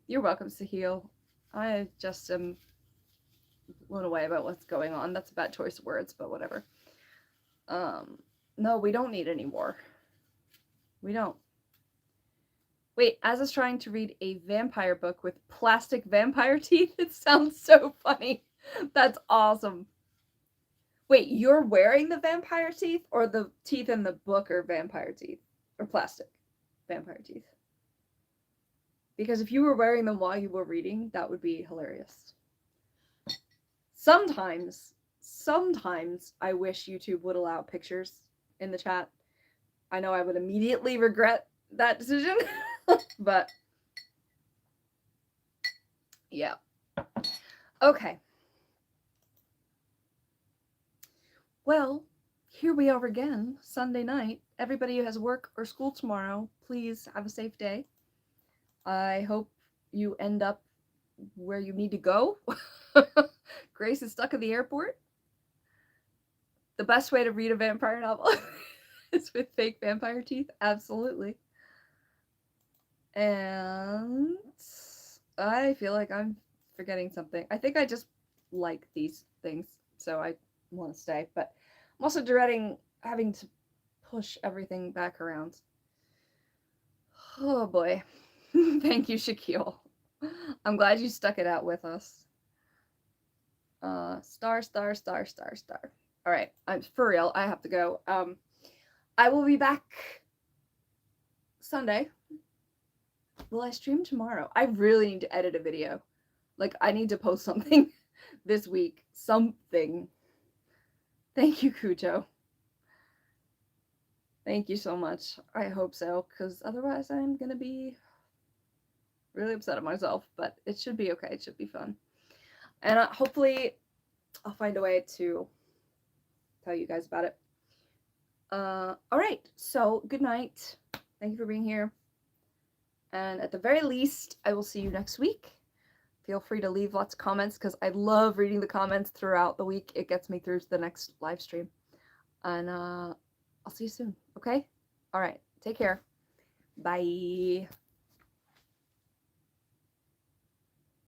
You're welcome, Sahil. I just am blown away about what's going on. That's a bad choice of words, but whatever. No, we don't need any more. We don't. Wait, Az is trying to read a vampire book with plastic vampire teeth. It sounds so funny. That's awesome. Wait, you're wearing the vampire teeth, or the teeth in the book are vampire teeth? Or plastic vampire teeth? Because if you were wearing them while you were reading, that would be hilarious. Sometimes I wish YouTube would allow pictures in the chat. I know I would immediately regret that decision, but yeah. Okay. Well, here we are again, Sunday night. Everybody who has work or school tomorrow, please have a safe day. I hope you end up where you need to go. Grace is stuck at the airport. The best way to read a vampire novel is with fake vampire teeth. Absolutely. And I feel like I'm forgetting something. I think I just like these things, so I want to stay. But I'm also dreading having to push everything back around. Oh boy. Thank you, Shaquille. I'm glad you stuck it out with us. Star. All right, I'm for real. I have to go. I will be back Sunday. Will I stream tomorrow? I really need to edit a video. Like, I need to post something this week. Something. Thank you, Cujo. Thank you so much. I hope so, because otherwise I'm gonna be really upset at myself, but it should be okay. It should be fun. And hopefully I'll find a way to tell you guys about it. All right, so good night. Thank you for being here. And at the very least, I will see you next week. Feel free to leave lots of comments because I love reading the comments throughout the week. It gets me through to the next live stream. And I'll see you soon, okay? All right, take care. Bye.